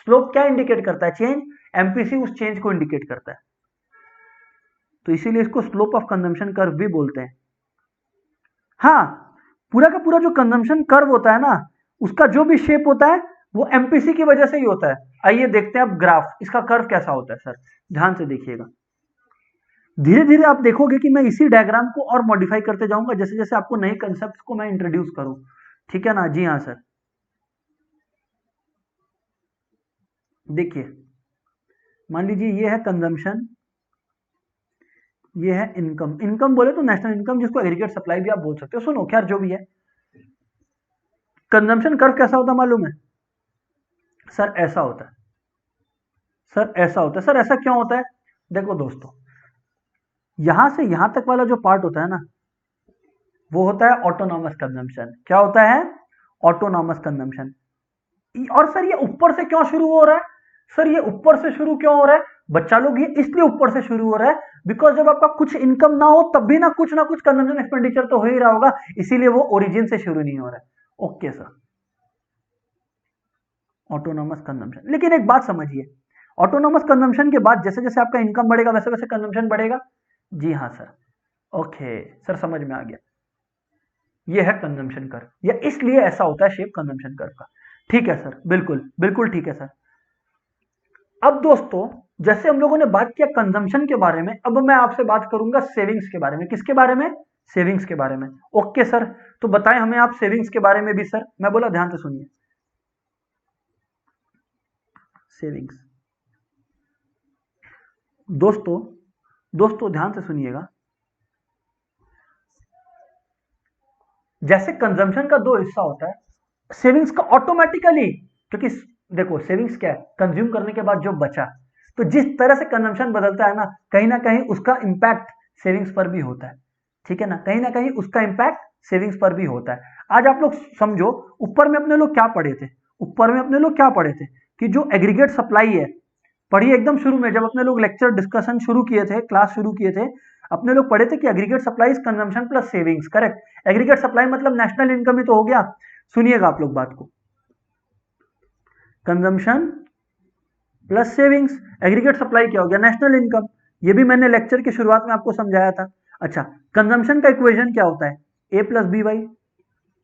स्लोप क्या इंडिकेट करता है, चेंज। एमपीसी उस चेंज को इंडिकेट करता है, तो इसीलिए इसको स्लोप ऑफ कंजम्पशन कर्व भी बोलते हैं। हाँ, पूरा का पूरा जो कंजम्पशन कर्व होता है ना, उसका जो भी शेप होता है वो एमपीसी की वजह से ही होता है। आइए देखते हैं अब ग्राफ, इसका कर्व कैसा होता है सर, ध्यान से देखिएगा। धीरे धीरे आप देखोगे कि मैं इसी डायग्राम को और मॉडिफाई करते जाऊंगा जैसे जैसे आपको नए कंसेप्ट को मैं इंट्रोड्यूस करूं, ठीक है ना जी हाँ सर। देखिए मान लीजिए ये है कंजम्पशन, ये है इनकम। इनकम बोले तो नेशनल इनकम, जिसको एग्रीगेट सप्लाई भी आप बोल सकते हो, सुनो खैर जो भी है। कंजम्पशन कर्व कैसा होता है मालूम है सर, ऐसा होता है सर, ऐसा होता है सर। ऐसा क्यों होता है, देखो दोस्तों, यहां से यहां तक वाला जो पार्ट होता है ना, वो होता है ऑटोनॉमस कंजम्पशन। क्या होता है, ऑटोनॉमस कंजम्पशन। और सर ये ऊपर से क्यों शुरू हो रहा है, सर ये ऊपर से शुरू क्यों हो रहा है बच्चा लोग, ये इसलिए ऊपर से शुरू हो रहा है बिकॉज जब आपका कुछ इनकम ना हो तब भी ना कुछ कंजम्पशन एक्सपेंडिचर तो हो ही रहा होगा, इसीलिए वो ओरिजिन से शुरू नहीं हो रहा है। Okay sir, autonomous consumption. लेकिन एक बात समझिए, ऑटोनॉमस कंजम्पशन के बाद जैसे जैसे आपका इनकम बढ़ेगा वैसे वैसे कंजम्पशन बढ़ेगा, जी हाँ सर। ओके सर, समझ में आ गया, ये है कंजम्पशन कर्व, या इसलिए ऐसा होता है शेप कंजम्पशन कर्व का। ठीक है सर, बिल्कुल बिल्कुल ठीक है सर। अब दोस्तों जैसे हम लोगों ने बात किया कंजम्पशन के बारे में, अब मैं आपसे बात करूंगा सेविंग्स के बारे में। किसके बारे में? सेविंग्स के बारे में। ओके सर, तो बताएं हमें आप सेविंग्स के बारे में भी। सर मैं बोला ध्यान से सुनिए, सेविंग्स। दोस्तों दोस्तों ध्यान से सुनिएगा, जैसे कंजम्पशन का दो हिस्सा होता है, सेविंग्स का ऑटोमेटिकली, क्योंकि देखो सेविंग्स क्या है, कंज्यूम करने के बाद जो बचा, तो जिस तरह से कंजम्पशन बदलता है ना कहीं उसका इंपैक्ट सेविंग्स पर भी होता है। ठीक है ना कहीं उसका इंपैक्ट सेविंग्स पर भी होता है। आज आप लोग समझो, ऊपर में अपने लोग क्या पढ़े थे, ऊपर में अपने लोग क्या पढ़े थे कि जो एग्रीगेट सप्लाई है, पढ़िए एकदम शुरू में जब अपने लोग लेक्चर डिस्कशन शुरू किए थे, क्लास शुरू किए थे, अपने लोग पढ़े थे कि aggregate supply is consumption plus savings. Correct. Aggregate supply मतलब नेशनल इनकम ही तो हो गया। सुनिएगा आप लोग बात को, consumption plus savings, aggregate supply क्या हो गया? National income. ये भी मैंने लेक्चर की शुरुआत में आपको समझाया था। अच्छा, कंजम्पशन का इक्वेशन क्या होता है? A plus B Y.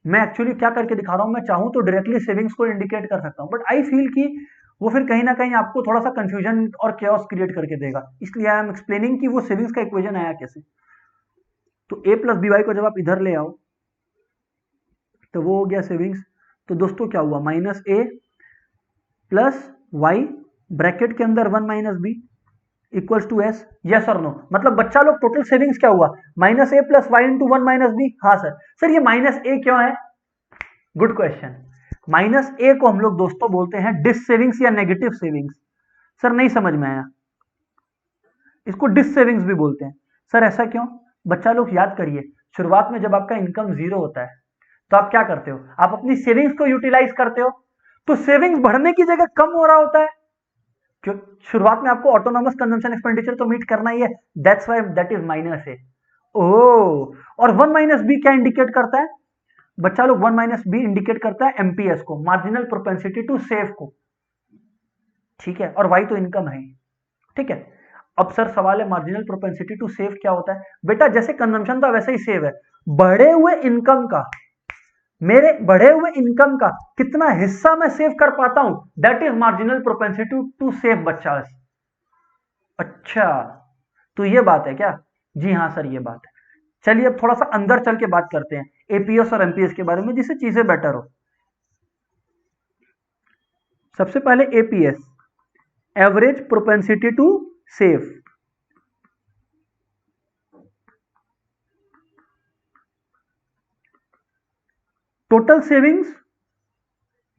मैं एक्चुअली क्या करके दिखा रहा हूं, मैं चाहूं तो डायरेक्टली सेविंग्स को इंडिकेट कर सकता हूं, बट आई फील कि वो फिर कहीं ना कहीं आपको थोड़ा सा कंफ्यूजन और केओस क्रिएट करके देगा, इसलिए आई एम एक्सप्लेनिंग कि वो सेविंग्स का इक्वेशन आया कैसे। तो ए प्लस बी वाई को जब आप इधर ले आओ तो वो हो गया सेविंग्स। तो दोस्तों क्या हुआ? Minus A plus Y bracket के अंदर 1 minus B equals to S. Yes और नो? मतलब बच्चा लोग टोटल सेविंग्स क्या हुआ? Minus A plus Y into 1 minus B. हाँ सर। सर ये माइनस ए क्यों है? Good question. माइनस ए को हम लोग दोस्तों बोलते हैं डिस सेविंग्स या नेगेटिव सेविंग्स। सर नहीं समझ में आया, इसको डिस सेविंग्स भी बोलते हैं। सर ऐसा क्यों? बच्चा लोग याद करिए, शुरुआत में जब आपका इनकम जीरो होता है तो आप क्या करते हो? आप अपनी सेविंग्स को यूटिलाइज करते हो, तो सेविंग्स बढ़ने की जगह कम हो रहा होता है, क्यों? शुरुआत में आपको ऑटोनॉमस कंजम्पशन एक्सपेंडिचर तो मीट करना ही है, that's why that is minus A. Oh, और 1 माइनस बी क्या इंडिकेट करता है बच्चा लोग? 1 माइनस बी इंडिकेट करता है एमपीएस को, मार्जिनल प्रोपेंसिटी टू सेव को। ठीक है, और वाई तो इनकम है। ठीक है, अब सर सवाल है मार्जिनल प्रोपेंसिटी टू सेव क्या होता है? बेटा जैसे कंजम्पशन था वैसे ही सेव है। बढ़े हुए इनकम का, मेरे बढ़े हुए इनकम का कितना हिस्सा मैं सेव कर पाता हूं, that is marginal propensity to save बच्चा। अच्छा, तो ये बात है क्या? जी हाँ सर, ये बात है। चलिए अब थोड़ा सा अंदर चल के बात करते हैं एपीएस और एमपीएस के बारे में, जिससे चीजें बेटर हो। सबसे पहले APS, average propensity to save. Total savings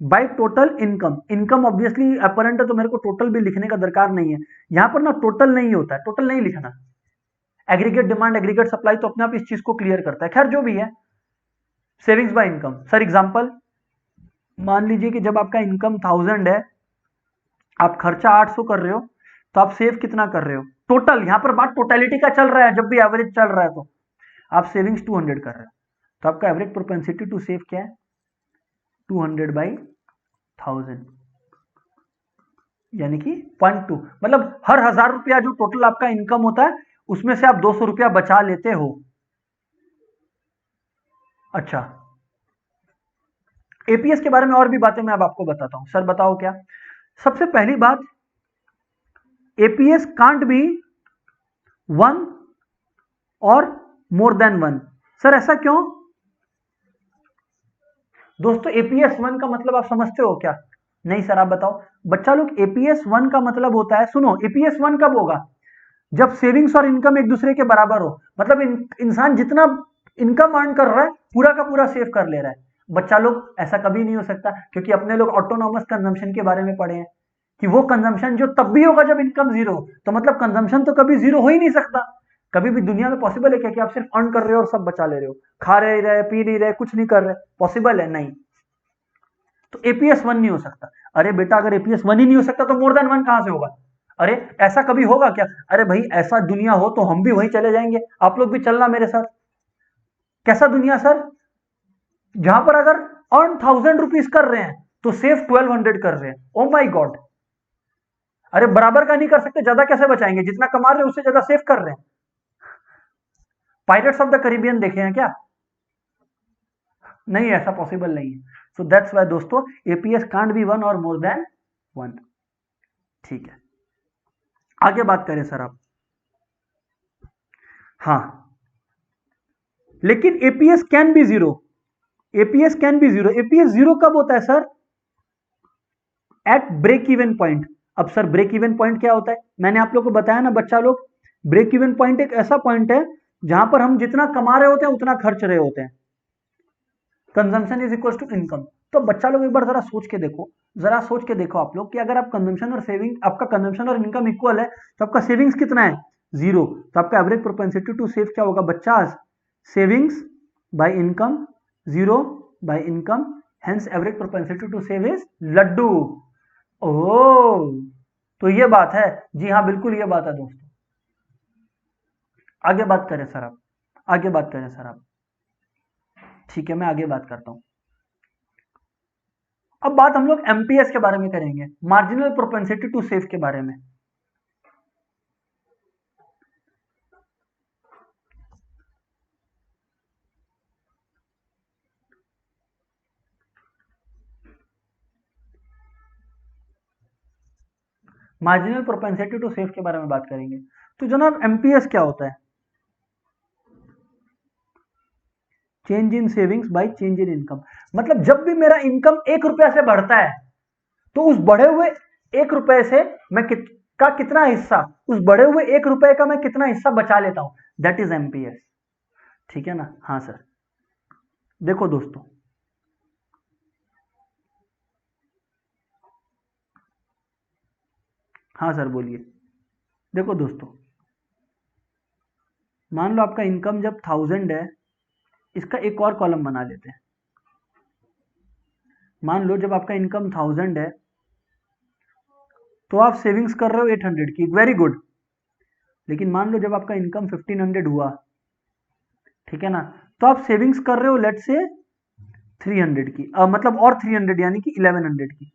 by total income. Income obviously apparent है तो मेरे को टोटल भी लिखने का दरकार नहीं है, यहां पर ना टोटल नहीं होता है, टोटल नहीं लिखना। एग्रीगेट डिमांड एग्रीगेट सप्लाई तो अपने आप इस चीज को क्लियर करता है। खैर जो भी है, savings by income. Sir example, मान लीजिए कि जब आपका इनकम 1000 है, आप खर्चा 800 कर रहे हो, तो आप सेव कितना कर रहे हो टोटल? यहां पर बात टोटलिटी का चल रहा है, जब भी एवरेज चल रहा है तो आप सेविंग्स 200 कर रहे हो, तो आपका एवरेज प्रोपेंसिटी टू सेव क्या है? 200 बाई 1000, यानी कि 0.2। मतलब हर 1000 रुपया जो टोटल आपका इनकम होता है उसमें से आप 200 रुपया बचा लेते हो। अच्छा, एपीएस के बारे में और भी बातें मैं अब आपको बताता हूं। सर बताओ क्या? सबसे पहली बात, एपीएस कांट बी 1 और मोर देन 1। सर ऐसा क्यों? दोस्तों एपीएस 1 का मतलब आप समझते हो क्या? नहीं सर आप बताओ। बच्चा लोग एपीएस 1 का मतलब होता है, सुनो, एपीएस 1 कब होगा? जब सेविंग्स और इनकम एक दूसरे के बराबर हो। मतलब इंसान जितना इनकम अर्न कर रहा है पूरा का पूरा सेव कर ले रहा है। बच्चा लोग ऐसा कभी नहीं हो सकता, क्योंकि अपने लोग ऑटोनॉमस कंजम्पशन के बारे में पढ़े हैं कि वो कंजम्पशन जो तब भी होगा जब इनकम जीरो हो। तो मतलब कंजम्पशन तो कभी जीरो हो ही नहीं सकता। कभी भी दुनिया में पॉसिबल है क्या कि आप सिर्फ अर्न कर रहे हो और सब बचा ले रहे हो, खा रहे पी नहीं रहे, कुछ नहीं कर रहे? पॉसिबल है? नहीं। तो एपीएस 1 नहीं हो सकता। अरे बेटा अगर एपीएस 1 ही नहीं हो सकता तो मोर देन 1 कहां से होगा? अरे ऐसा कभी होगा क्या? अरे भाई ऐसा दुनिया हो तो हम भी वहीं चले जाएंगे, आप लोग भी चलना मेरे साथ। कैसा दुनिया सर? जहां पर अगर अर्न 1000 रुपीज कर रहे हैं तो सेव 1200 कर रहे हैं। ओ माई गॉड! अरे बराबर का नहीं कर सकते, ज्यादा कैसे बचाएंगे? जितना कमा रहे हैं उससे ज्यादा सेव कर रहे हैं। पायरेट्स ऑफ द कैरिबियन देखे हैं क्या? नहीं, ऐसा पॉसिबल नहीं है। सो दैट्स वाई दोस्तों एपीएस कांट बी 1 और मोर देन 1। ठीक है, आगे बात करें सर आप। हाँ, लेकिन APS can be zero, APS can be zero. APS zero कब होता है sir? At break even point. अब सर ब्रेक इवन पॉइंट क्या होता है? मैंने आप लोग को बताया ना बच्चा लोग, ब्रेक इवन पॉइंट एक ऐसा पॉइंट है जहां पर हम जितना कमा रहे होते हैं उतना खर्च रहे होते हैं। Consumption is equal to income. तो बच्चा लोग एक बार जरा सोच के देखो, जरा सोच के देखो आप लोग कि अगर आप कंजम्पशन और सेविंग, आपका कंजम्पशन और इनकम इक्वल है तो आपका सेविंग्स कितना है? जीरो। तो आपका एवरेज प्रोपेंसिटी टू सेव क्या होगा बच्चा? Savings by income, zero by income, hence average propensity to save is laddu. Oh, तो ये बात है। जी हाँ, बिल्कुल ये बात है दोस्तों। आगे बात करें सर आप, आगे बात करें सर आप। ठीक है, मैं आगे बात करता हूं। अब बात हम लोग एमपीएस के बारे में करेंगे, मार्जिनल प्रोपेंसिटी टू सेव के बारे में। मार्जिनल प्रोपेंसिटी टू सेव के बारे में बात करेंगे। तो जनाब एमपीएस क्या होता है? Change in savings by change in income. मतलब जब भी मेरा इनकम 1 रुपया से बढ़ता है तो उस बढ़े हुए 1 रुपए से मैं का कितना हिस्सा, उस बढ़े हुए 1 रुपए का मैं कितना हिस्सा बचा लेता हूं, दैट इज एमपीएस। ठीक है ना? हाँ सर। देखो दोस्तों, हाँ सर बोलिए। देखो दोस्तों, मान लो आपका इनकम जब 1000 है, इसका एक और कॉलम बना लेते हैं। मान लो जब आपका इनकम 1000 है तो आप सेविंग्स कर रहे हो 800 की, वेरी गुड। लेकिन मान लो जब आपका इनकम 1500 हुआ, ठीक है ना, तो आप सेविंग्स कर रहे हो लेट से 300 की, मतलब और 300 यानी कि 1100 की।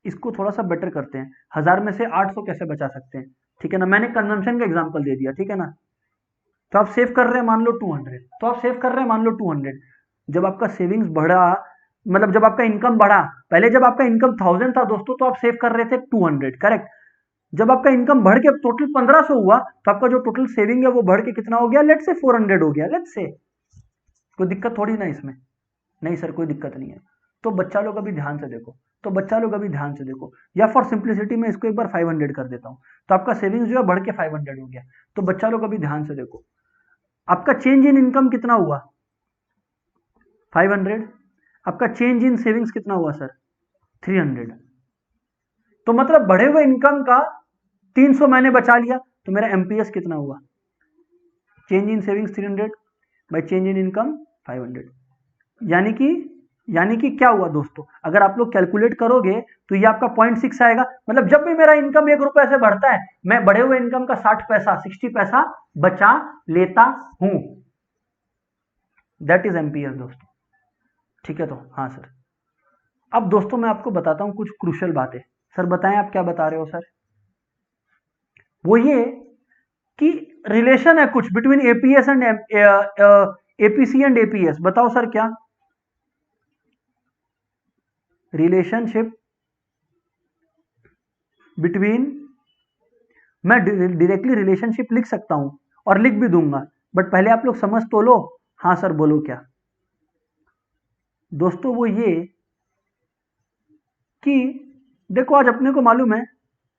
इसको थोड़ा सा बेटर करते हैं, 1000 में से 800 कैसे बचा सकते हैं? ठीक है ना, मैंने कंजम्पशन का एग्जांपल दे दिया, ठीक है ना। तो आप सेव कर रहे हैं मान लो 200, तो आप सेव कर रहे हैं मान लो 200। जब आपका सेविंग्स बढ़ा, मतलब जब आपका इनकम बढ़ा, पहले जब आपका इनकम 1000 था दोस्तों तो आप सेव कर रहे थे 200, करेक्ट। जब आपका इनकम बढ़ के टोटल 1500 हुआ तो आपका जो टोटल सेविंग है वो बढ़ के कितना हो गया? लेट से 400 हो गया, लेट से। कोई दिक्कत थोड़ी ना इसमें? नहीं सर, कोई दिक्कत नहीं है। तो बच्चा लोग अभी ध्यान से देखो, तो बच्चा लोग अभी ध्यान से देखो, या फॉर सिंप्लिसिटी में इसको एक बार 500 कर देता हूं, तो आपका सेविंग्स जो है बढ़ के 500 हो गया। तो बच्चा लोग अभी ध्यान से देखो, आपका चेंज इन इनकम कितना हुआ? 500। आपका चेंज इन सेविंग्स कितना हुआ सर? 300। तो मतलब बढ़े हुए इनकम का 300 मैंने बचा लिया, तो मेरा एमपीएस कितना हुआ? Change in savings 300 by change in income 500। यानी कि क्या हुआ दोस्तों? अगर आप लोग कैलकुलेट करोगे तो ये आपका 0.6 आएगा। मतलब जब भी मेरा इनकम 1 रुपए से बढ़ता है, मैं बढ़े हुए इनकम का 60 पैसा बचा लेता हूं। दैट इज एमपीएस दोस्तों। ठीक है, तो हाँ सर। अब दोस्तों मैं आपको बताता हूं कुछ क्रूशियल बातें। सर बताएं, आप क्या बता रहे हो सर? वो ये कि रिलेशन है कुछ between APS and APC and APS. बताओ सर क्या रिलेशनशिप बिटवीन, मैं डायरेक्टली रिलेशनशिप लिख सकता हूं और लिख भी दूंगा, बट पहले आप लोग समझ तो लो। हाँ सर बोलो क्या? दोस्तों वो ये कि देखो आज अपने को मालूम है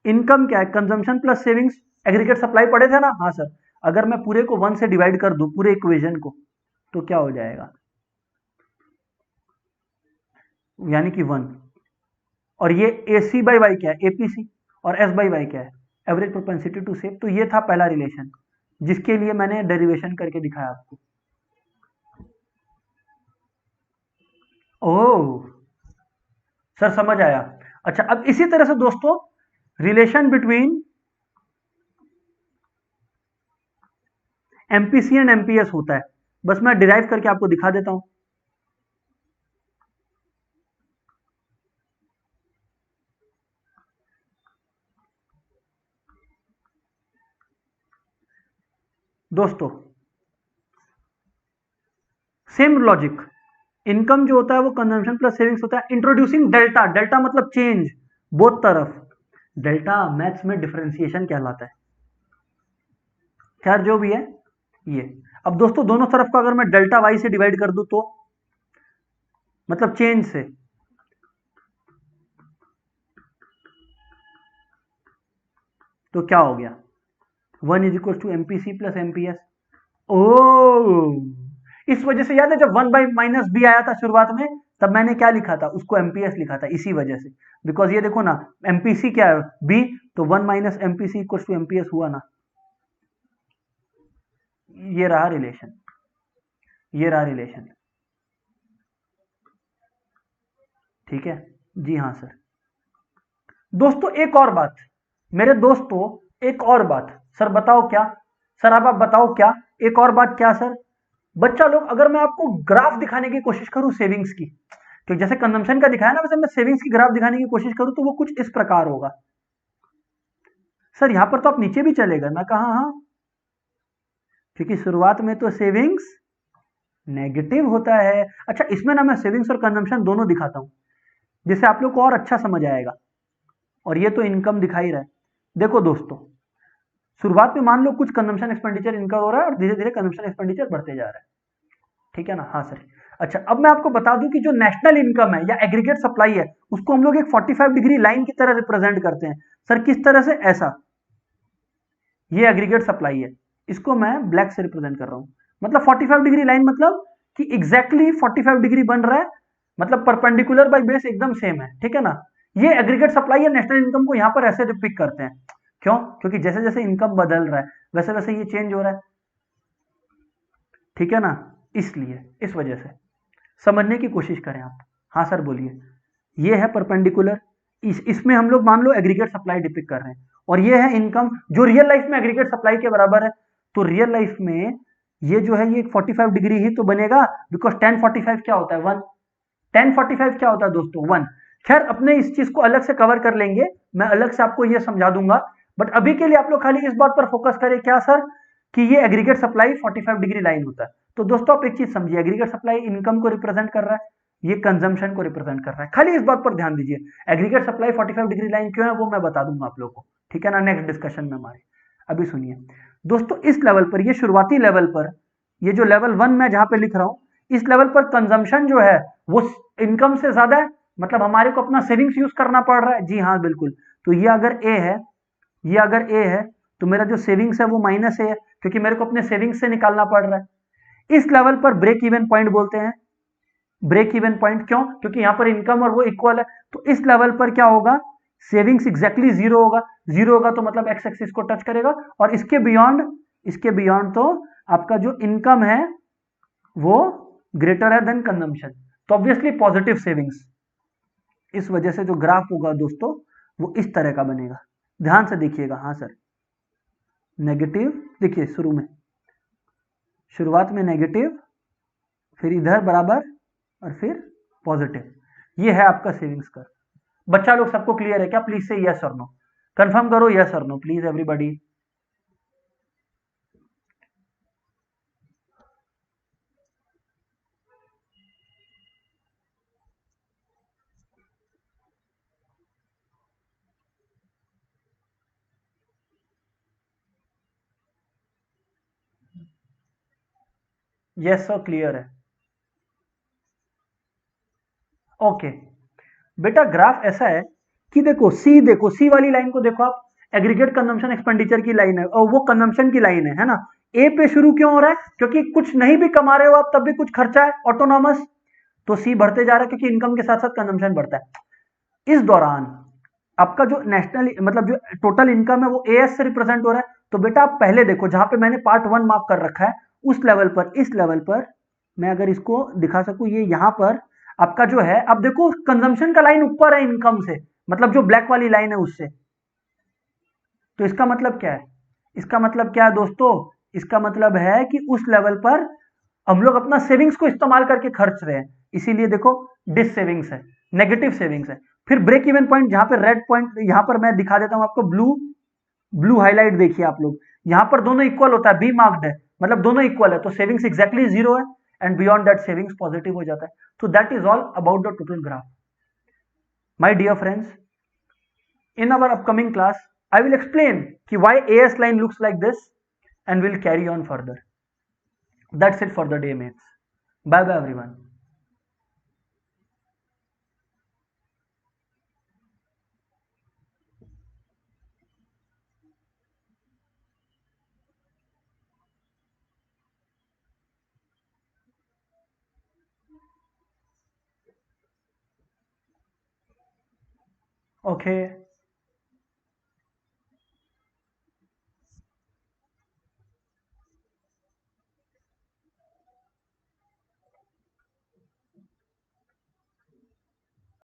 इनकम क्या है, consumption plus savings aggregate supply पढ़े थे ना? हाँ सर। अगर मैं पूरे को 1 से डिवाइड कर दूं, पूरे इक्वेशन को, तो क्या हो जाएगा? यानी कि 1। और ये ए सी बाई वाई क्या है? एपीसी। और एस बाई वाई क्या है? Average propensity to save. तो ये था पहला रिलेशन जिसके लिए मैंने डेरिवेशन करके दिखाया आपको। ओह सर, समझ आया। अच्छा, अब इसी तरह से दोस्तों relation between MPC and MPS होता है, बस मैं डिराइव करके आपको दिखा देता हूं। दोस्तों सेम लॉजिक, इनकम जो होता है वो कंजम्पशन प्लस सेविंग्स होता है। इंट्रोड्यूसिंग डेल्टा, डेल्टा मतलब चेंज बोथ तरफ, डेल्टा मैथ्स में डिफरेंशिएशन कहलाता है। खैर जो भी है ये। अब दोस्तों दोनों तरफ को अगर मैं डेल्टा वाई से डिवाइड कर दूं तो मतलब चेंज से, तो क्या हो गया, 1 is equal to MPC plus MPS. Oh, इस वजह से याद है जब 1 बाई माइनस बी आया था शुरुआत में, तब मैंने क्या लिखा था, उसको एमपीएस लिखा था इसी वजह से। बिकॉज ये देखो ना, एमपीसी क्या है बी, तो 1 minus MPC equal to MPS हुआ ना। ये रहा रिलेशन, ये रहा रिलेशन। ठीक है जी हाँ सर। दोस्तों एक और बात, मेरे दोस्तों एक और बात, सर बताओ क्या, सर अब आप बताओ क्या, एक और बात क्या सर, बच्चा लोग अगर मैं आपको ग्राफ दिखाने की कोशिश करूं सेविंग्स की, तो जैसे कंजम्पशन का दिखाया ना, वैसे मैं सेविंग्स की ग्राफ दिखाने की कोशिश करूं तो वो कुछ इस प्रकार होगा। सर यहां पर तो आप नीचे भी चलेगा, मैं कहा हाँ, क्योंकि शुरुआत में तो सेविंग्स नेगेटिव होता है। अच्छा इसमें ना मैं सेविंग्स और कंजम्पशन दोनों दिखाता हूं, जिससे आप लोग को और अच्छा समझ आएगा। और ये तो इनकम दिखा ही रहा है। देखो दोस्तों, शुरुआत में मान लो कुछ कंजम्पशन एक्सपेंडिचर इनकम हो रहा है और धीरे धीरे कंजम्पशन एक्सपेंडिचर बढ़ते जा रहा है, ठीक है ना। हाँ सर। अच्छा अब मैं आपको बता दूं कि जो नेशनल इनकम है या एग्रीगेट सप्लाई है, उसको हम लोग एक 45 डिग्री लाइन की तरह रिप्रेजेंट करते हैं। सर किस तरह से, ऐसा, ये एग्रीगेट सप्लाई है, इसको मैं ब्लैक से रिप्रेजेंट कर रहा हूं। मतलब 45 डिग्री लाइन मतलब कि एग्जैक्टली 45 डिग्री बन रहा है, मतलब परपेंडिकुलर बाय बेस एकदम सेम है, ठीक है ना। ये एग्रीगेट सप्लाई या नेशनल इनकम को यहां पर ऐसे डिपिक्ट करते हैं। क्यों, क्योंकि जैसे जैसे इनकम बदल रहा है वैसे वैसे ये चेंज हो रहा है, ठीक है ना, इसलिए इस वजह से समझने की कोशिश करें आप। हाँ सर बोलिए। ये है परपेंडिकुलर, इसमें हम लोग मान लो एग्रीगेट सप्लाई डिपिक्ट कर रहे हैं, और ये है इनकम जो रियल लाइफ में एग्रीगेट सप्लाई के बराबर है। तो रियल लाइफ में ये जो है ये 45 डिग्री ही तो बनेगा, बिकॉज 1045 क्या होता है 1, 1045 क्या होता है दोस्तों 1। खैर अपने इस चीज को अलग से कवर कर लेंगे, मैं अलग से आपको ये समझा दूंगा, बट अभी के लिए आप लोग खाली इस बात पर फोकस करें क्या सर, कि ये एग्रीगेट सप्लाई 45 डिग्री लाइन होता है। तो दोस्तों आप एक चीज समझिए, एग्रीगेट सप्लाई इनकम को रिप्रेजेंट कर रहा है, ये कंजम्पशन को रिप्रेजेंट कर रहा है, खाली इस बात पर ध्यान दीजिए। एग्रीगेट सप्लाई 45 डिग्री लाइन क्यों है वो मैं बता दूंगा आप लोगों को, ठीक है ना, नेक्स्ट डिस्कशन में हमारे। अभी सुनिए दोस्तों, इस लेवल पर, ये शुरुआती लेवल पर, ये जो लेवल 1 मैं जहां पे लिख रहा हूं, इस लेवल पर कंजम्पशन जो है वो इनकम से ज्यादा है, मतलब हमारे को अपना सेविंग्स यूज करना पड़ रहा है। जी हाँ बिल्कुल। तो ये अगर ए है, ये अगर ए है, तो मेरा जो सेविंग्स है वो माइनस ए है, क्योंकि मेरे को अपने सेविंग्स से निकालना पड़ रहा है। इस लेवल पर ब्रेक इवन पॉइंट बोलते हैं, ब्रेक इवन पॉइंट क्यों, क्योंकि यहां पर इनकम और वो इक्वल है। तो इस लेवल पर क्या होगा, सेविंग्स एग्जैक्टली जीरो होगा, जीरो होगा तो मतलब एक्स एक्सिस को टच करेगा, और इसके बियॉन्ड, इसके बियॉन्ड तो आपका जो इनकम है वो ग्रेटर है देन कंजम्पशन, तो ऑब्वियसली पॉजिटिव सेविंग्स। इस वजह से जो ग्राफ होगा दोस्तों वो इस तरह का बनेगा, ध्यान से देखिएगा। हाँ सर, नेगेटिव, देखिए शुरू में, शुरुआत में नेगेटिव, फिर इधर बराबर, और फिर पॉजिटिव। ये है आपका सेविंग्स का। बच्चा लोग सबको क्लियर है क्या, प्लीज से यस और नो, कंफर्म करो यस और no please everybody. Yes sir clear है। ओके बेटा, ग्राफ ऐसा है कि देखो सी, देखो सी वाली लाइन को देखो आप, एग्रीगेट कंजम्पशन एक्सपेंडिचर की लाइन है और वो कंजम्पशन की लाइन है ना। ए पे शुरू क्यों हो रहा है, क्योंकि कुछ नहीं भी कमा रहे हो आप तब भी कुछ खर्चा है ऑटोनॉमस, तो सी बढ़ते जा रहा है क्योंकि इनकम के साथ साथ कंजम्पशन बढ़ता है। इस दौरान आपका जो नेशनल मतलब जो टोटल इनकम है वो एएस से रिप्रेजेंट हो रहा है। तो बेटा आप पहले देखो, जहां पे मैंने पार्ट 1 मार्क कर रखा है, उस लेवल पर, इस लेवल पर मैं अगर इसको दिखा सकूं, ये यहां पर आपका जो है, अब देखो कंजम्पशन का लाइन ऊपर है इनकम से, मतलब जो ब्लैक वाली लाइन है उससे। तो इसका मतलब क्या है, इसका मतलब क्या है दोस्तों, इसका मतलब है कि उस लेवल पर हम लोग अपना सेविंग्स को इस्तेमाल करके खर्च रहे हैं, इसीलिए देखो डिस सेविंग्स है, नेगेटिव सेविंग्स है। फिर ब्रेक इवन पॉइंट, जहां पर रेड पॉइंट, यहां पर मैं दिखा देता हूं आपको, ब्लू, ब्लू हाईलाइट देखिए आप लोग, यहां पर दोनों इक्वल होता है, बी मार्क्ड है, मतलब दोनों इक्वल है, तो सेविंग्स एग्जैक्टली जीरो है, and beyond that savings positive हो जाता है. तो that is all about the total graph. My dear friends, in our upcoming class I will explain ki why AS line looks like this and we'll carry on further. That's it for the day, mates. Bye bye everyone. Okay.